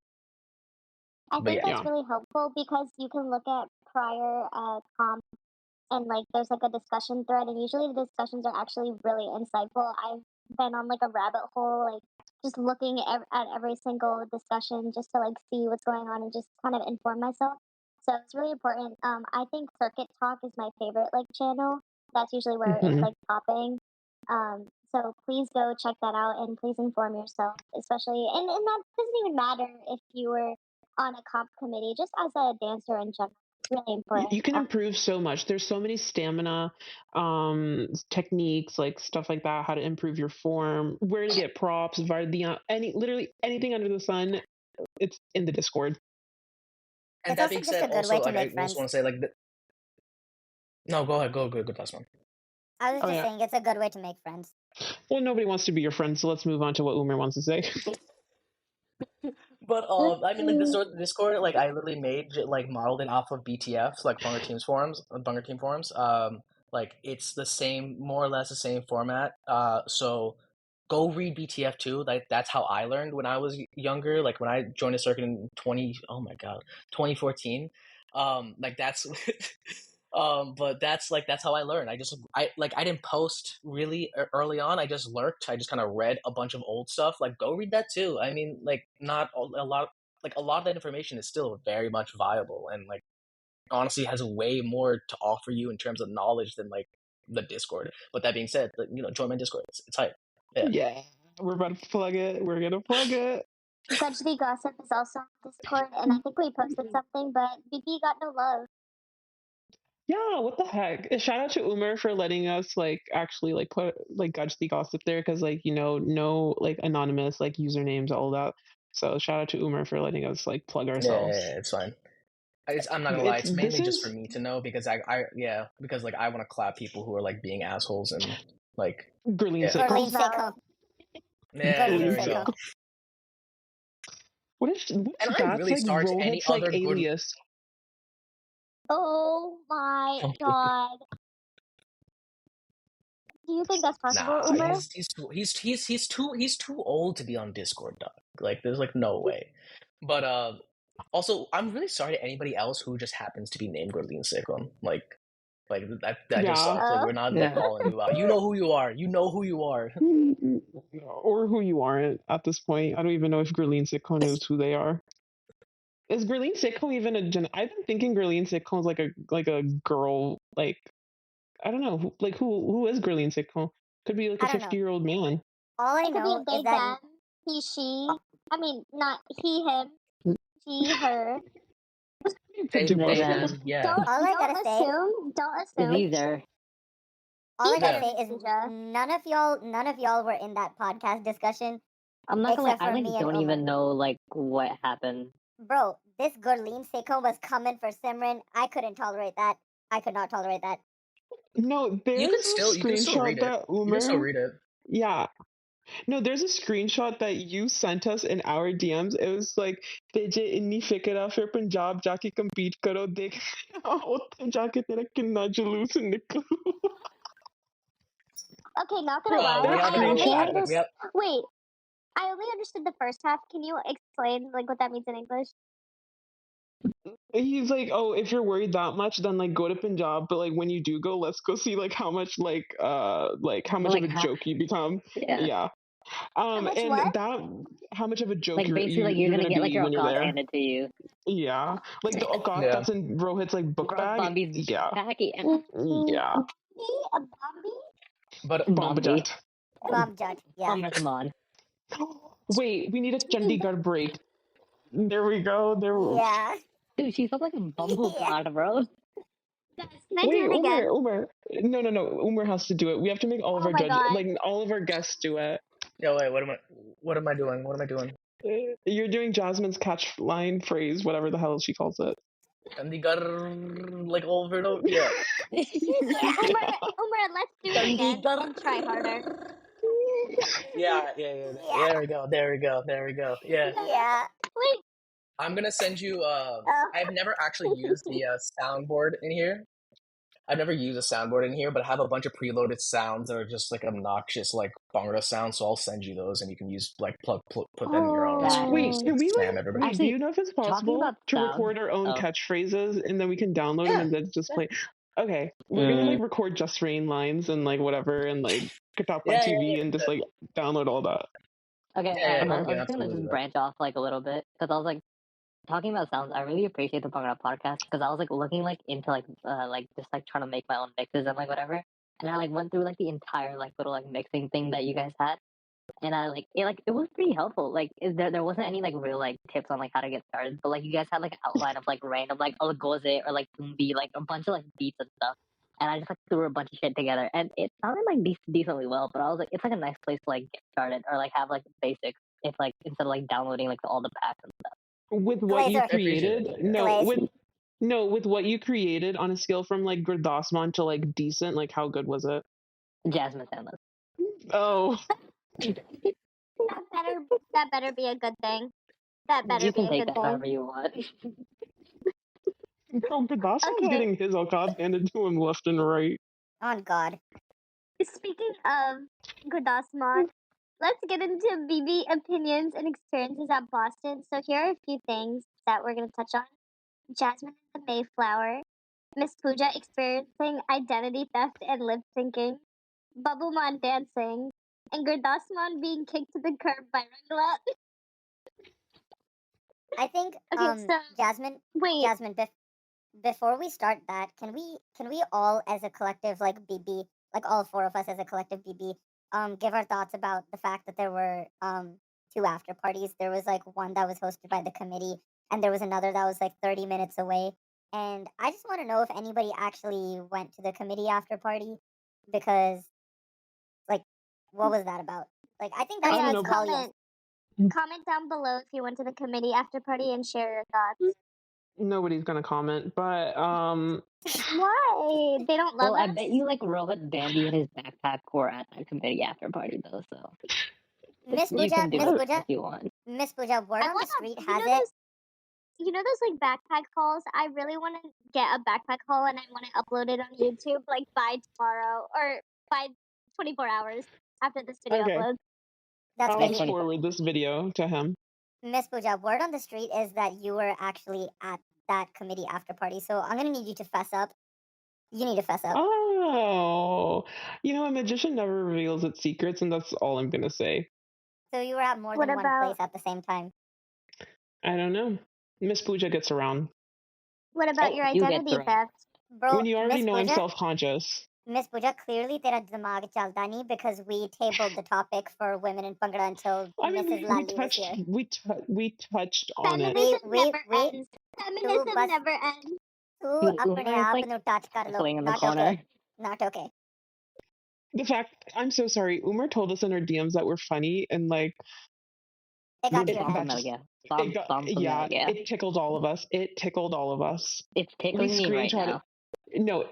I But think yeah, that's Yeah. really helpful because you can look at prior comp and like there's like a discussion thread, and usually the discussions are actually really insightful. I've been on like a rabbit hole, like just looking at every single discussion just to like see what's going on and just kind of inform myself. So it's really important. I think Circuit Talk is my favorite like channel. That's usually where it's Hmm. like popping. So please go check that out and please inform yourself, especially and that doesn't even matter if you were on a comp committee, just as a dancer in general. It's really important. You can improve so much. There's so many stamina techniques, like stuff like that, how to improve your form, where to get props, Vardia, literally anything under the sun. It's in the Discord. and It's that also being just said, a good way also to like I make just friends. want to say like no, go ahead, go good, last one. I was Oh just yeah. saying it's a good way to make friends. Well, nobody wants to be your friend, so let's move on to what Umer wants to say. But I mean, like Discord, like I literally made like modeled it off of BTF, like Bhangra Team forums. Like it's the same, more or less the same format. So go read BTF too. Like that's how I learned when I was younger. Like when I joined the circuit in 2014. Like that's but that's how I learned. I didn't post really early on. I just lurked. I just kind of read a bunch of old stuff. Like go read that too. I mean, like not a lot. Like a lot of that information is still very much viable, and like honestly has way more to offer you in terms of knowledge than like the Discord. But that being said, like, join my Discord. It's hype. Yeah. Yeah. We're about to plug it. We're gonna plug it. Gajjdi Gossip is also on Discord, and I think we posted something, but BB got no love. Yeah, what the heck? Shout out to Umer for letting us like actually like put like Gajjdi gossip there because like no like anonymous like usernames all that. So shout out to Umer for letting us like plug ourselves. Yeah, it's fine. I'm not gonna lie. It's It's this mainly just for is me to know because because like I want to clap people who are like being assholes and like Gurleen yeah. Gurleen sitcom. Sitcom. Yeah, Gurleen there Gurleen we go. Sitcom. sitcom. And What's I'm that's really like sorry to any Rohit's like other good. alias? Oh my god. Do you think that's possible, Nah, Umer? he's too old to be on Discord, dog. Like, there's like no way. But also, I'm really sorry to anybody else who just happens to be named Gordine Sikkim. Like that just Yeah. sucks. Like we're not like Yeah. calling you out. You know who you are. You know who you are. Or who you aren't at this point. I don't even know if Gurleen sitcom knows who they are. Is Gurleen sitcom even a I've been thinking Gurleen sitcom is like a girl like I don't know like who is Gurleen sitcom? Could be like a I don't know. 50-year-old man. All I It could be a know is they, that them, he, she. I mean, not he, him, she, her. Same Then, thing. Yeah. All I gotta say, Don't it's assume. either. all I gotta Yeah. say is Pooja. none of y'all were in that podcast discussion I'm not gonna lie, except I for like me and don't Umer. even know like what happened. Bro, this Gurleen Seiko was coming for Simran. I couldn't tolerate that. I could not tolerate that. No, You there's can a still screenshot read it. that You can still Umer. read it. Yeah. No, there's a screenshot that you sent us in our DMs. It was like, "तेजे इन्नी फिक्र है फिर पंजाब जाके compete करो देख उत्थे जाके तेरा किन्ना जुलूस निकलू." Okay, not gonna Bro, lie. That that's I only screenshot? understood. Yep. Wait, I only understood the first half. Can you explain like what that means in English? He's like, "Oh, if you're worried that much, then like go to Punjab. But like when you do go, let's go see like how much how much Like of a joke you become." yeah. Yeah. How much And what? that how much of a joke Like basically like you're you're gonna gonna get like be your when you're Okat there. handed to you. Yeah. Like the Okat Yeah. that's in Rohit's like book bag. Bombi's Yeah. back, yeah. Yeah. A Bambi? But Bombi. Bombajet. Bomb Jut. Yeah. Bomberman. Wait, we need a Chandigarh break. There we go. Yeah. Dude, she sounds like a bumble Yeah. god, bro. Guys, can I Wait, do it again? Umer. No. Umer has to do it. We have to make all of Oh our my judges, God. like all of our guests do it. yeah, wait, what am I doing? What am I doing? You're doing Jasmine's catch line phrase, whatever the hell she calls it. Chandigarh, like over and over. Yeah. Umer, let's do it again Chandigarh. and try harder. Yeah. Yeah. There we go. Yeah. Yeah. Wait. I'm gonna send you. Oh. I've never actually used the soundboard in here. I've never used a soundboard in here, but I have a bunch of preloaded sounds that are just like obnoxious, like Bhangra sounds. So I'll send you those, and you can use like put that in your own. So you can Wait, just, can we spam like? everybody. Wait, do Actually, you know if it's talking possible about to sound. record our own Oh. catchphrases and then we can download them and then just play? Okay, we're gonna like record Just Rain lines and like whatever and like Katapa Yeah, TV and just like download all that. Okay, Yeah, I we was can just gonna absolutely do just that. branch off like a little bit because I was like talking about sounds. I really appreciate the Bhangra podcast because I was like looking like into like just like trying to make my own mixes and like whatever, and I like went through like the entire like little like mixing thing that you guys had, and I it was pretty helpful. Like there wasn't any like real like tips on like how to get started, but like you guys had like an outline of like random like Algoze or like Tumbi, like a bunch of like beats and stuff. And I just like threw a bunch of shit together, and it sounded like decently well. But I was like, it's like a nice place to like get started or like have like basics if like instead of like downloading like all the packs and stuff. With what you Glazer. I appreciate created, it. no, with what you created on a scale from like Gurdasman to like decent, like how good was it? Jasmine Sandler. Oh, That better be a good thing. That better You be can a take good that thing. however you want. bro, Gurdasman's Okay. getting his Alcaz handed to him left and right. On God. Speaking of Gurdasman, let's get into BB opinions and experiences at Boston. So here are a few things that we're going to touch on. Jasmine and the Mayflower, Miss Pooja experiencing identity theft and lip syncing, Bubblemon dancing, and Gurdasman being kicked to the curb by Rangla. I think Okay, so Jasmine, wait, before we start that, can we all as a collective like BB, like all four of us as a collective BB, give our thoughts about the fact that there were two after parties. There was like one that was hosted by the committee and there was another that was like 30 minutes away. And I just want to know if anybody actually went to the committee after party because like what was that about? Like I think that I don't speaks know. volumes. comment down below if you went to the committee after party and share your thoughts. Nobody's gonna comment, but Why? They don't love Well, I us? bet you like Rohit Bambi and his backpack were at that committee after party though, so Miss you Pooja, can do Miss it Pooja, if you want. Miss Pooja, word I on the wanna, street you has know it. those, you know those like backpack hauls? I really want to get a backpack haul and I want to upload it on YouTube like by tomorrow or by 24 hours after this video okay. uploads. That's I'll By great. just 24. forward this video to him. Miss Pooja, word on the street is that you were actually at that committee after party. So I'm gonna need you to fess up. You need to fess up. Oh, a magician never reveals its secrets, and that's all I'm gonna say. So you were at more What than one about- place at the same time. I don't know. Miss Pooja gets around. What about Oh, your you get identity thrown. theft? Bro, When you already Miss know I'm Pooja, self-conscious. Miss Pooja, clearly tera dimag chalta nahi because we tabled the topic for women in Bhangra until I mean, Mrs. we Lally was touched here. we touched on it. Feminism Wait, never wait. ends. Feminism bus- never ends. तू Dude, अपने Umer is आप like नु touch कर लो. chuckling in the Not corner. okay. Not okay. The fact, I'm so sorry. Umer told us in our DMs that we're funny, and like It got Dude, to your bomb head. from that Metal just Gear. Bomb from Metal yeah, Gear. it tickled all of us. It tickled all of us. It's We tickling me right screenshotted. now. No,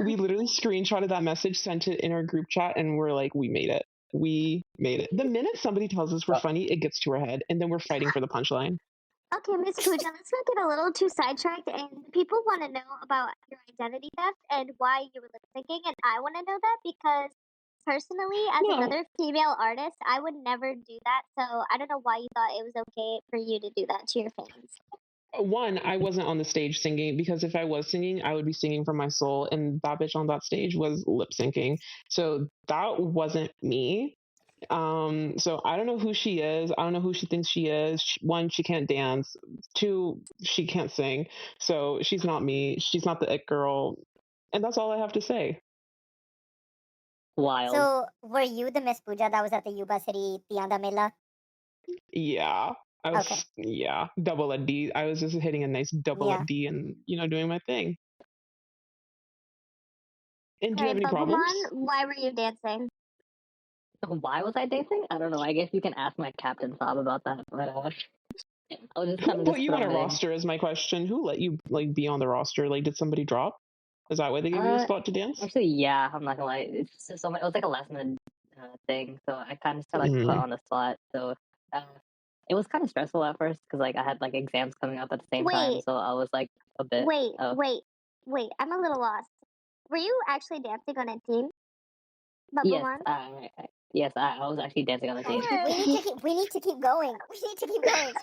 we literally screenshotted that message, sent it in our group chat, and we're like, we made it. We made it. The minute somebody tells us we're funny, it gets to our head, and then we're fighting for the punchline. Okay, Miss Pooja, let's not get a little too sidetracked. And people want to know about your identity theft and why you were lip syncing. And I want to know that because personally, as No. another female artist, I would never do that. So I don't know why you thought it was okay for you to do that to your fans. One, I wasn't on the stage singing, because if I was singing, I would be singing from my soul, and that bitch on that stage was lip syncing. So that wasn't me. So I don't know who she is. I don't know who she thinks she is. One, she can't dance. Two, she can't sing. So she's not me. She's not the it girl. And that's all I have to say. Wild. So, were you the Miss Pooja that was at the Yuba City Tianda Mela? Yeah. I was, Okay. yeah, double a D. I was just hitting a nice double Yeah. a D and, doing my thing. And do you have Okay, any problems? Bubblemon, why were you dancing? Why was I dancing? I don't know. I guess you can ask my captain Bob about that. But I was just kind Who of put just you on a thrown in. roster is my question. Who let you be on the roster? Like, did somebody drop? Is that why they gave you a spot to dance? Actually, yeah, I'm not gonna lie. It's just it was like a last minute thing, so I kind of just got like put on the spot. So uh, it was kind of stressful at first because like I had like exams coming up at the same time, Wait. so I was like a bit. Wait, Oh. wait. I'm a little lost. Were you actually dancing on a team? Yes, Bubblemon? yes, I was actually dancing on the team. We need to keep going. We need to keep going.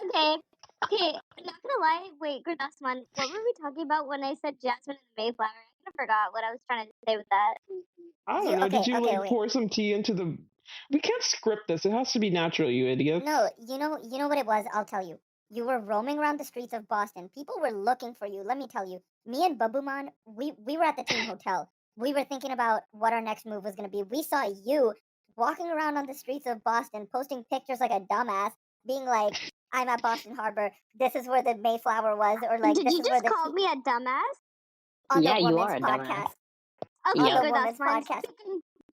Okay, not gonna lie. Wait, Gurdasman, what were we talking about when I said Jasmine and the Mayflower? I kind of forgot what I was trying to say with that. I don't know. Did you wait. pour some tea into the? We can't script this. It has to be natural, you idiot. No, you know what it was. I'll tell you. You were roaming around the streets of Boston. People were looking for you. Let me tell you. Me and Babuman, we were at the team hotel. We were thinking about what our next move was gonna be. We saw you walking around on the streets of Boston, posting pictures like a dumbass, being like, "I'm at Boston Harbor. This is where the Mayflower was," or like, Did "This you is where just the call me a dumbass? on Yeah, the you women's are a podcast." dumbass. Okay, Yeah. The women's Gurdasman, podcast.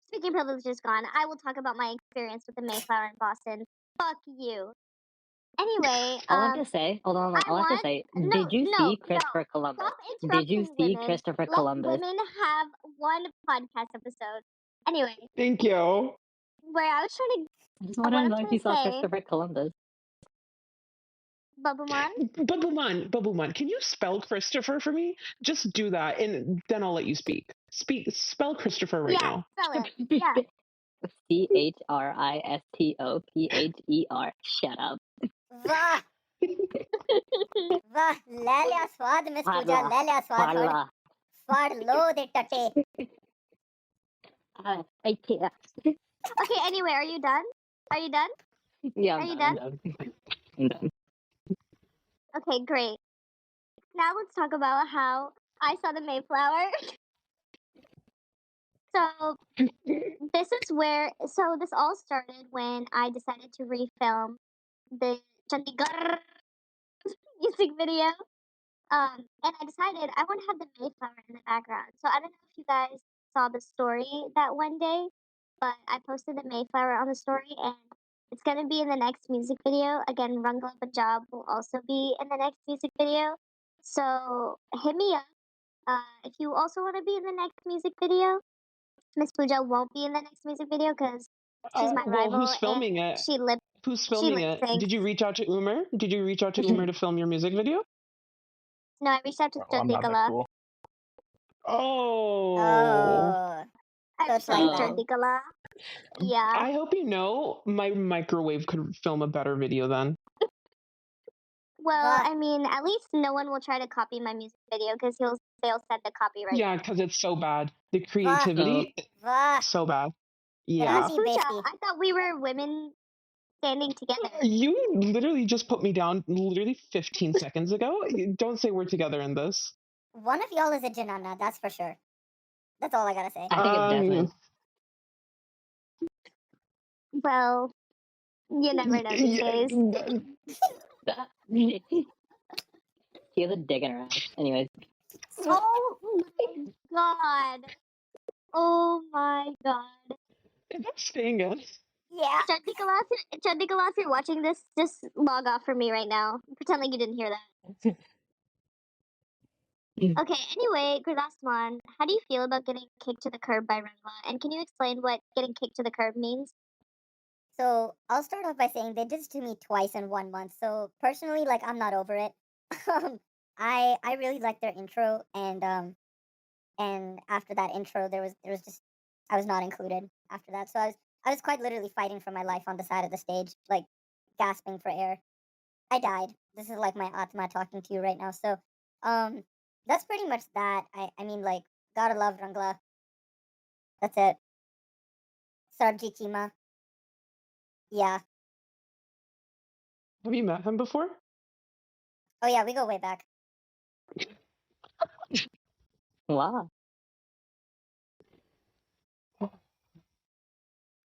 speaking privilege is gone. I will talk about my experience with the Mayflower in Boston. Fuck you. Anyway, All I have to say, hold on, all I have to say, did you see Christopher Columbus? Stop Did you interrupting see women. Christopher Let Columbus? women have one podcast episode. Anyway, Thank you. where I was trying to, I just want to know if you saw say, Christopher Columbus. Bubblemon, Bubblemon, can you spell Christopher for me? Just do that, and then I'll let you speak. Spell Christopher right now. spell it. Yeah. CHRISTOPHER. Shut up. वाह वाह ले लिया स्वाद miss पूजा ले लिया स्वाद Parla. फाड़ लो दे टटे. I can't. Okay, anyway, are you done? Yeah, Are you I'm done? I'm done. Okay, great. Now let's talk about how I saw the Mayflower. So this all started when I decided to refilm the Chandigarh music video. And I decided I want to have the Mayflower in the background. So I don't know if you guys saw the story that one day, but I posted the Mayflower on the story, and it's gonna be in the next music video. Again, Rangla Punjab will also be in the next music video. So hit me up if you also want to be in the next music video. Miss Pooja won't be in the next music video because she's my rival. Who's filming and it? Who's filming it? Did you reach out to Umer? Did you reach out to Umer to film your music video? No, I reached out to I'm not that Chantikala. cool. Oh. Oh. I reached out to Chantikala. Yeah. I hope you know my microwave could film a better video then. Well, I mean, at least no one will try to copy my music video because they'll send the copyright. Yeah, because it's so bad. The creativity, वाह so bad. Yeah. Grassy bestie. I thought we were women standing together. You literally just put me down literally 15 seconds ago. Don't say we're together in this. One of y'all is a Janana, that's for sure. That's all I gotta say. I think it's Desmond. Well, you never know these days. She has a dick in her ass. Anyways, Oh my god. Oh my god. Is that staying in? Yeah. Chad Nicholas, you're watching this, just log off for me right now. Pretend like you didn't hear that. Okay, anyway, Gurdasman, how do you feel about getting kicked to the curb by Rangla? And can you explain what getting kicked to the curb means? So I'll start off by saying they did this to me twice in 1 month. So personally, like I'm not over it. I really liked their intro, and after that intro, there was just I was not included after that. So I was quite literally fighting for my life on the side of the stage, like gasping for air. I died. This is like my Atma talking to you right now. So that's pretty much that. I mean like gotta love Rangla. That's it. Sarji Chima. Yeah. Have you met him before? Oh yeah, we go way back. wow.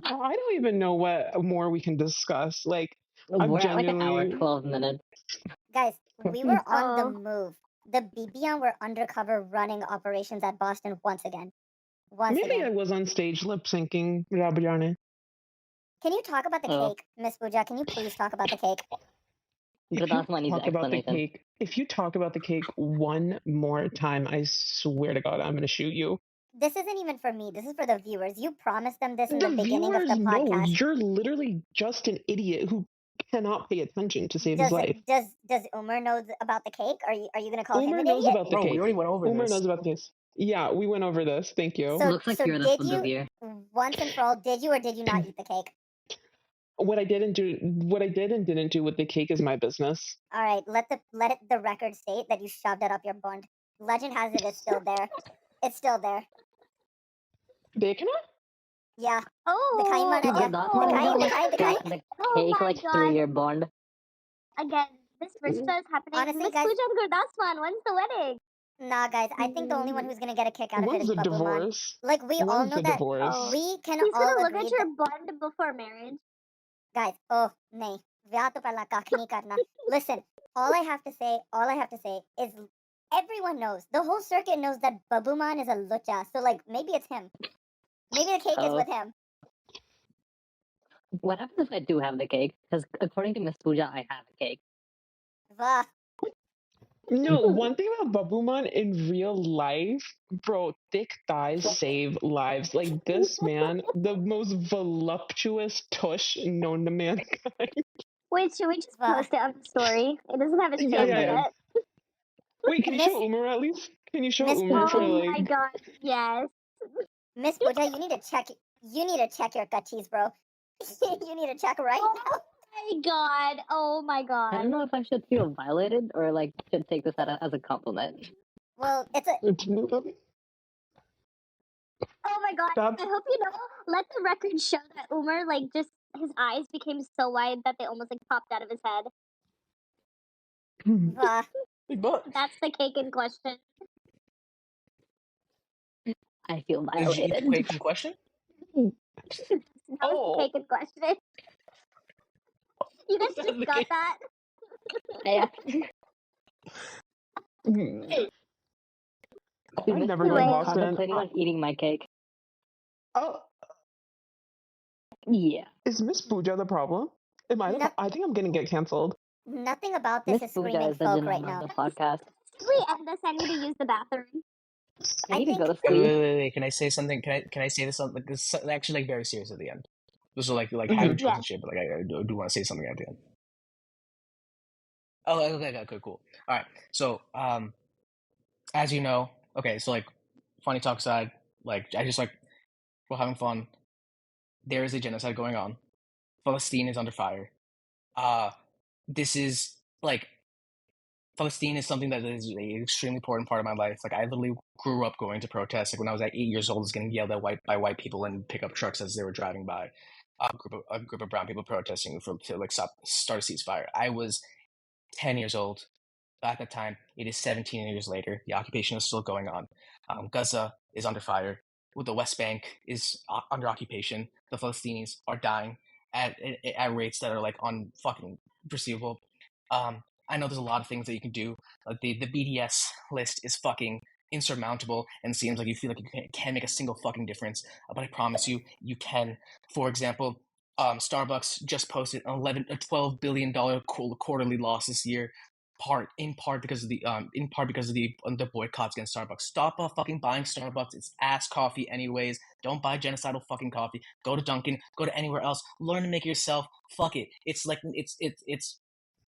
I don't even know what more we can discuss. Like, I've We're at like an hour, genuinely. 12 minutes. Guys, we were on the Oh. move. The BBN were undercover running operations at Boston once again. Once Maybe I again. was on stage lip syncing Rabajane. Can you talk about the Oh. cake, Miss Pooja? Can you please talk about the cake? If you Gurdasman needs talk about the explanation. cake, if you talk about the cake one more time, I swear to God, I'm gonna shoot you. This isn't even for me. This is for the viewers. You promised them this in the The beginning of viewers the know podcast. you're literally just an idiot who cannot pay attention to save his life. Does Umer know about the cake? Are you gonna call him Umer an knows idiot? about the Bro, we cake. already went over Umer this. knows about this. Yeah, we went over this. Thank you. So Looks like so you're the did food you here. once and for all, did you or did you not eat the cake? What I did and didn't do with the cake is my business. All right, let the record state that you shoved it up your bund. Legend has it it's still there. It's still there. Bacon? Yeah. Oh. Dikhain mana Gurdasman is gonna like dikhain. stick the Oh cake my like god. through your bond. Again, this versus is happening. Honestly, Miss guys- Pooja and Gurdasman, when's the wedding? Nah, guys, I think the only one who's gonna get a kick out of it When's is the Babuman. divorce? Like we all When's know the that divorce? Oh. we can He's all gonna look agree at your that bond before marriage. guys, oh nahi. Vyah to pehla kakh nahi karna. Listen, all I have to say is everyone knows. The whole circuit knows that Babuman is a lucha. So like maybe it's him. Maybe the cake is Oh. with him. What happens if I do have the cake? Because according to Miss Pooja, I have the cake. Vah. No, one thing about Babuman in real life, bro, thick thighs save lives. Like this man, the most voluptuous tush known to mankind. Wait, should we just Vah. post it on the story? It doesn't have his Yeah, face yeah, in yeah. it. Wait, can you Miss- show Umer at least? Can you show Miss Umer for Pooja. Oh my like? god, yes. Miss Pooja, you need to check your gutties, bro. You need to check right now. My god, oh my I god. don't know if I should feel violated or like should take this as a compliment. Well, it's a Oh my god, That's- I hope you know, let the record show that Umer, like, just, his eyes became so wide that they almost, like, popped out of his head. vah. Big butt. That's the cake in question. I feel Is you violated. wait in question? That was Oh. the cake in question. You guys That's just the got cake. that? Yeah. I never Anyway. been I'm Boston. contemplating on eating my cake. Oh, Yeah. is Miss Pooja the problem? Am I? No. I think I'm gonna get canceled. Nothing about this Miss is Pooja screaming is the folk Janelle right of now. the podcast. We end this, I need to use the bathroom. I need to go to Wait, sleep. wait. Can I say something? Can I say this? Like this is actually like very serious at the end. This is like have your choice Yeah. and shit, but like I do want to say something at the end. Oh, okay, cool. All right. So, as you know, okay, so like, funny talk aside, like I just like we're having fun. There is a genocide going on. Palestine is under fire. This is like Palestine is something that is an extremely important part of my life. Like I literally grew up going to protests. Like when I was like 8 years old, I was getting yelled at by white people in pickup trucks as they were driving by. A group of brown people protesting to like start a ceasefire. I was 10 years old at that time. It is 17 years later. The occupation is still going on. Gaza is under fire. The West Bank is under occupation. The Palestinians are dying at rates that are like unfucking perceivable. I know there's a lot of things that you can do. Like the BDS list is fucking insurmountable, and it seems like you feel like you can't make a single fucking difference. But I promise you, you can. For example, Starbucks just posted a $12 billion quarterly loss this year. In part because of the boycotts against Starbucks. Stop fucking buying Starbucks. It's ass coffee anyways. Don't buy genocidal fucking coffee. Go to Dunkin'. Go to anywhere else. Learn to make it yourself. Fuck it. It's like it's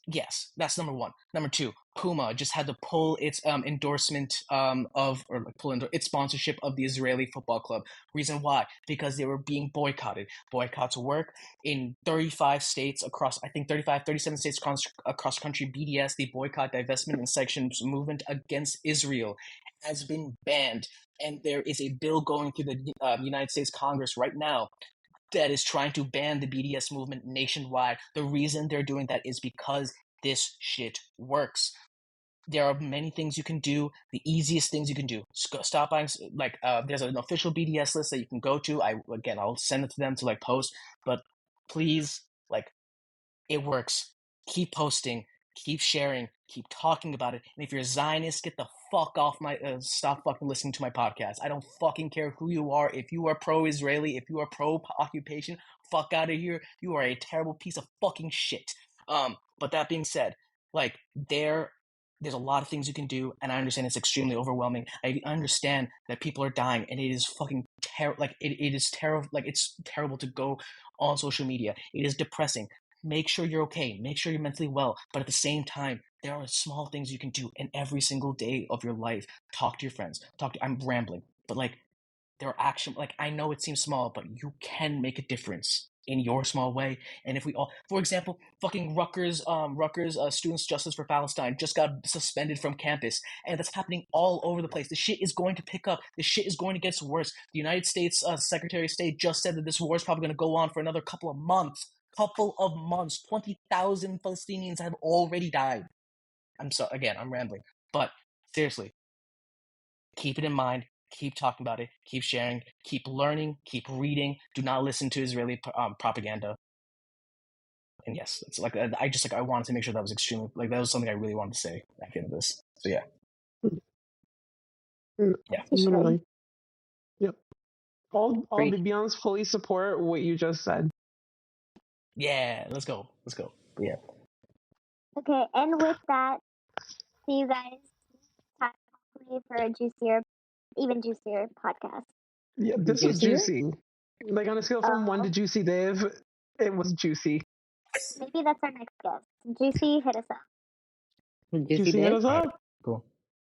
yes, that's number one. Number two, Puma just had to pull its endorsement its sponsorship of the Israeli football club. Reason why? Because they were being boycotted. Boycotts work in 35 states across, I think 37 states across country. BDS, the boycott, divestment, and sanctions movement against Israel, has been banned. And there is a bill going through the United States Congress right now that is trying to ban the BDS movement nationwide. The reason they're doing that is because this shit works. There are many things you can do. The easiest things you can do: stop buying. There's an official BDS list that you can go to. I'll send it to them to post. But please, it works. Keep posting. Keep sharing. Keep talking about it. And if you're a Zionist, get the fuck off my. Stop fucking listening to my podcast. I don't fucking care who you are. If you are pro-Israeli, if you are pro-occupation, fuck out of here. You are a terrible piece of fucking shit. But that being said, there's a lot of things you can do, and I understand it's extremely overwhelming. I understand that people are dying, and it is fucking terrible. It is terrible. It's terrible to go on social media. It is depressing. Make sure you're okay. Make sure you're mentally well. But at the same time, there are small things you can do in every single day of your life. Talk to your friends. I'm rambling, but there are action. I know it seems small, but you can make a difference in your small way. And if we all, for example, fucking Rutgers Students Justice for Palestine just got suspended from campus, and that's happening all over the place. The shit is going to pick up. The shit is going to get worse. The United States Secretary of State just said that this war is probably going to go on for another couple of months. 20,000 Palestinians have already died. I'm rambling, but seriously, keep it in mind. Keep talking about it. Keep sharing. Keep learning. Keep reading. Do not listen to Israeli propaganda. And yes, it's I wanted to make sure that was extremely that was something I really wanted to say at the end of this. So yeah. Yeah. Literally. Yep. All Preach. Bibians fully support what you just said. Yeah, let's go. But yeah. Okay, and with that, see you guys hopefully for a even juicier podcast. Yeah, this was Juicier? juicy. On a scale from 1 to juicy, Dave, it was juicy. Maybe that's our next guest. Juicy, hit us up. Juicy Juicy, hit Dave? us up. Cool.